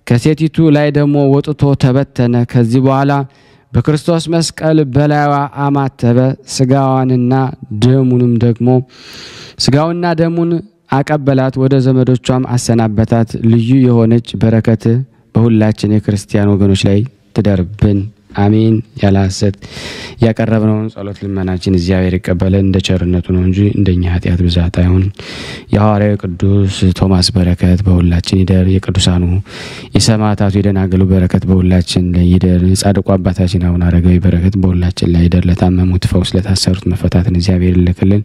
ከሴቲቱ ላይ ደግሞ ወጥቶ ተበተነ። ከዚህ በኋላ በክርስቶስ መስቀል በላይዋ አማተበ። ስጋውና ደሙን አቀበላት፣ ወደ ዘመዶቿም አሰናበታት። ልዩ የሆነች በረከት በሁላችን የክርስቲያን ወገኖች ላይ ትደርብን፣ አሜን። ያለ ሐሰት ያቀረብነውን ጸሎት ልመናችን እግዚአብሔር ይቀበለን፣ እንደ ቸርነቱ ነው እንጂ እንደኛ ኃጢአት ብዛት አይሁን። የሐዋርያው ቅዱስ ቶማስ በረከት በሁላችን ይደር። የቅዱሳኑ የሰማዕታቱ የደናግሉ በረከት በሁላችን ላይ ይደር። የጻድቁ አባታችን አቡነ አረጋዊ በረከት በሁላችን ላይ ይደር። ለታመሙት ፈውስ፣ ለታሰሩት መፈታትን እግዚአብሔር ይልክልን።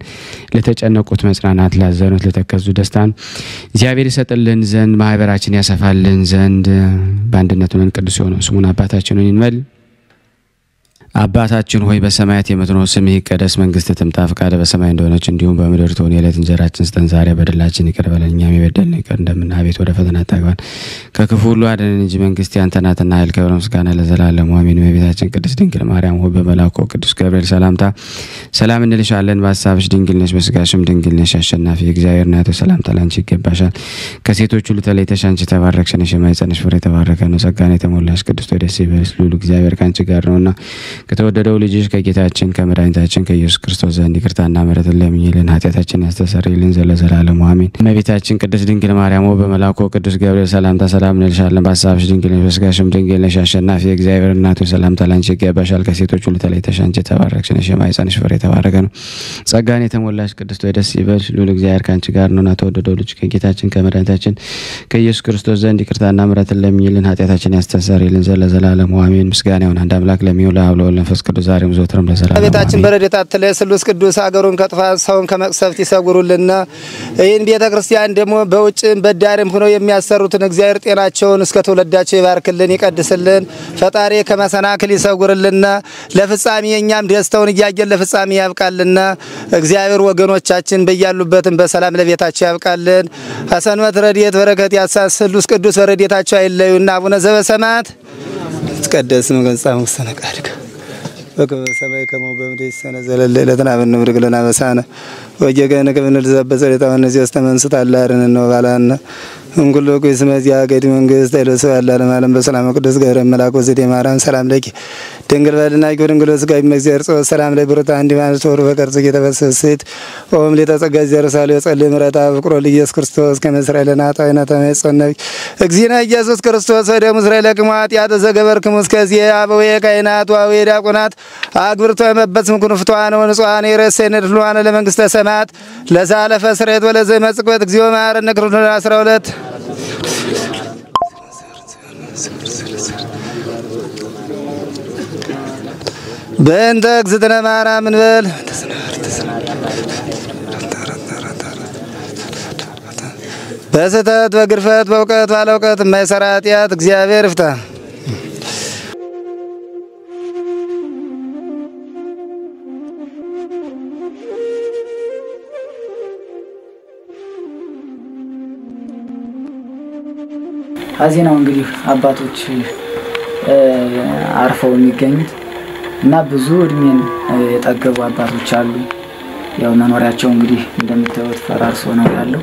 ለተጨነቁት መጽናናት፣ ላዘኑት ለተከዙ ደስታን እግዚአብሔር ይሰጥልን ዘንድ ማህበራችን ያሰፋልን ዘንድ በአንድነት ሆነን ቅዱስ የሆነው ስሙን አባታችንን እንበል። አባታችን ሆይ በሰማያት የምትኖር ስምህ ይቀደስ፣ መንግስትህ ትምጣ፣ ፈቃድህ በሰማይ እንደሆነች እንዲሁም በምድር ትሁን። የዕለት እንጀራችንን ስጠን ዛሬ፣ በደላችንን ይቅር በለን እኛም የበደልነውን ይቅር እንደምንል፣ አቤት ወደ ፈተና አታግባን ከክፉ ሁሉ አድነን እንጂ መንግስት ያንተ ናትና ኃይል፣ ክብር፣ ምስጋና ለዘላለሙ አሜን። እመቤታችን ቅድስት ድንግል ማርያም ሆይ በመልአኩ ቅዱስ ገብርኤል ሰላምታ ሰላም እንልሻለን። በሐሳብሽ ድንግል ነሽ፣ በስጋሽም ድንግል ነሽ። አሸናፊ እግዚአብሔር እናቱ ሰላምታ ላንቺ ይገባሻል። ከሴቶች ሁሉ ተለይተሽ አንቺ የተባረክሽ ነሽ፣ የማኅፀንሽ ፍሬ የተባረከ ነው። ጸጋን የተሞላሽ ቅድስት ሆይ ደስ ይበልሽ፣ ልዑል እግዚአብሔር ካንቺ ጋር ነውና ከተወደደው ልጅሽ ከጌታችን ከመድኃኒታችን ከኢየሱስ ክርስቶስ ዘንድ ይቅርታና ምሕረትን ለምኝልን ኃጢአታችንን ያስተሰርይልን ዘለዘላለሙ አሜን። እመቤታችን ቅድስት ድንግል ማርያም ሆይ በመልአኩ ቅዱስ ገብርኤል ሰላምታ ሰላም እንልሻለን። በሐሳብሽ ድንግል ነሽ፣ በስጋሽም ድንግል ነሽ። አሸናፊ እግዚአብሔር እናቱ ሰላምታ ላንቺ ይገባሻል። ከሴቶች ሁሉ ተለይተሽ አንቺ የተባረክሽ ነሽ፣ የማኅፀንሽ ፍሬ የተባረከ ነው። ጸጋን የተሞላሽ ቅድስት ሆይ ደስ ይበልሽ፣ ልዑል እግዚአብሔር ካንቺ ጋር ነውና ተወደደው ልጅ ከጌታችን ከመድኃኒታችን ከኢየሱስ ክርስቶስ ዘንድ ይቅርታና ምሕረትን ለምኝልን ኃጢአታችንን ያስተሰርይልን ዘለዘላለሙ አሜን። ምስጋና ይሁን አንድ አምላክ ለሚሆን ለአብ ለወልድ ለመንፈስ ቅዱስ ዛሬም ዘወትርም ለዘላለሙ ቤታችን በረድኤት አትለይ። ስሉስ ቅዱስ አገሩን ከጥፋት ሰውን ከመቅሰፍት ይሰውሩልና። ይህን ቤተክርስቲያን ደግሞ በውጭም በዳርም ሆነው የሚያሰሩትን እግዚአብሔር ጤናቸውን እስከ ትውልዳቸው ይባርክልን ይቀድስልን። ፈጣሪ ከመሰናክል ይሰውርልና። ለፍጻሜ እኛም ደስታውን እያየን ለፍጻሜ ያብቃልና። እግዚአብሔር ወገኖቻችን በያሉበትም በሰላም ለቤታቸው ያብቃልን። አሰንበት ረድኤት በረከት ያሳስ ስሉስ ቅዱስ በረድኤታቸው አይለዩና። አቡነ ዘበሰማያት ይትቀደስ ስምከ ወይትጸድቅ ፈቃድከ በከመ በሰማይ ከማሁ በምድር ይሲሐየነ ዘለለዕለትነ ሀበነ ንኅድግ ለነ አበሳነ ወጌጋየነ ከመ ንርዛዕ በጸሎተ እምነዚያ አስተመንስት አላርነ ወባላነ እንኩሎ ኩይስመዚያ ገዲ መንግስት አይለሰው ያላለም ዓለም በሰላም ቅዱስ ገብረ መልአክ ወዘዴ ማርያም ሰላም ለኪ ድንግል በልናኪ ድንግል ስጋይ መግዚአብሔር ጾ ሰላም ላይ ብሩታ አንዲ ማለት ወሩ በቀርጽ የተበሰሰት ኦም ለተጸጋ ዘርሳለ ጸልይ ምረታ ፍቅሮ ለኢየሱስ ክርስቶስ ከመስራኤል ናታይና ተመጽነብ እግዚእነ ኢየሱስ ክርስቶስ ወደ እስራኤል ለቅማት ያተ ዘገበርክሙ እስከዚህ አበው የካይናት ዋው የዲያቆናት አግብርቶ የመበጽም ኩንፍቷን ወንጿን የረሰነ ድሏን ለመንግስተ ሰማያት ለዛለፈ ስሬት ወለዘ መጽቆት እግዚኦ ማረነ ክርስቶስ 12 በእንተ እግዝእትነ ማርያም እንበል። በስህተት በግርፈት በእውቀት ባለ እውቀት የማይሰራ ኃጢአት እግዚአብሔር ይፍታ። እዚህ ነው እንግዲህ አባቶች አርፈው የሚገኙት እና ብዙ እድሜን የጠገቡ አባቶች አሉ። ያው መኖሪያቸው እንግዲህ እንደምታዩት ፈራርሶ ነው ያለው።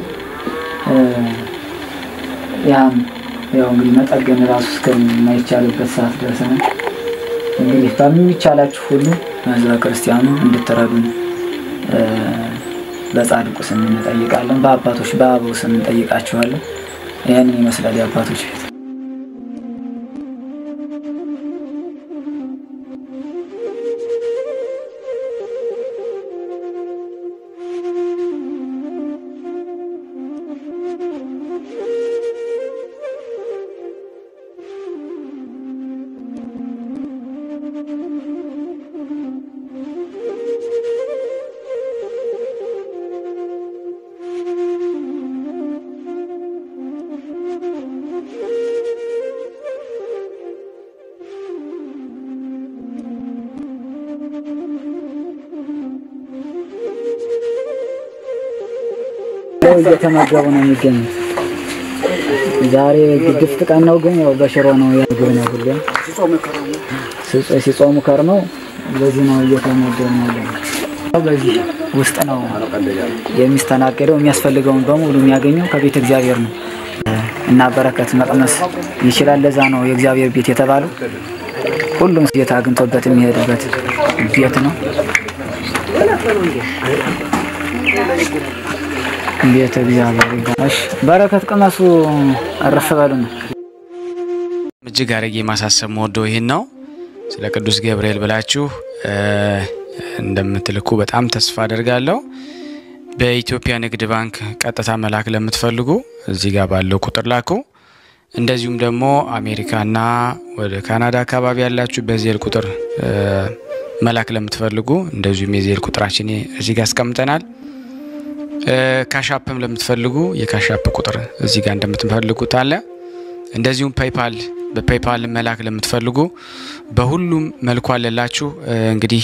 ያው እንግዲህ መጠገን ራሱ እስከማይቻልበት ሰዓት ደርሰናል። እንግዲህ በሚቻላችሁ ሁሉ ህዝበ ክርስቲያኑ እንድትረዱን በጻድቁ ስም እንጠይቃለን። በአባቶች በአበው ስም እንጠይቃችኋለን። ያንን ይመስላል የአባቶች ቤት። እየተመገቡ ነው የሚገኙት። ዛሬ ግድፍት ቀን ነው ግን ያው በሽሮ ነው ያገኘው ነው ሁሉ ሲጾሙ ከርመው በዚህ ነው እየተመገቡ ነው። በዚህ ውስጥ ነው የሚስተናገደው የሚያስፈልገውን በሙሉ የሚያገኘው ከቤተ እግዚአብሔር ነው እና በረከት መቅመስ ይችላል። ለዛ ነው የእግዚአብሔር ቤት የተባለው። ሁሉም ጌታ አግኝቶበት የሚሄድበት ቤት ነው። ቤተ እግዚአብሔር ይባላል። በረከት ቅመሱ አረፍ በሉ ነው። እጅግ አድርጌ ማሳሰብ ወዶ ይሄን ነው። ስለ ቅዱስ ገብርኤል ብላችሁ እንደምትልኩ በጣም ተስፋ አደርጋለሁ። በኢትዮጵያ ንግድ ባንክ ቀጥታ መላክ ለምትፈልጉ እዚህ ጋር ባለው ቁጥር ላኩ። እንደዚሁም ደግሞ አሜሪካና ወደ ካናዳ አካባቢ ያላችሁ በዚህ ቁጥር መላክ ለምትፈልጉ እንደዚሁም የዚህ ቁጥራችን እዚህ ጋር አስቀምጠናል። ካሻፕም ለምትፈልጉ የካሻፕ ቁጥር እዚህ ጋር እንደምትፈልጉት አለ። እንደዚሁም ፔይፓል በፔይፓል መላክ ለምትፈልጉ በሁሉም መልኩ አለላችሁ። እንግዲህ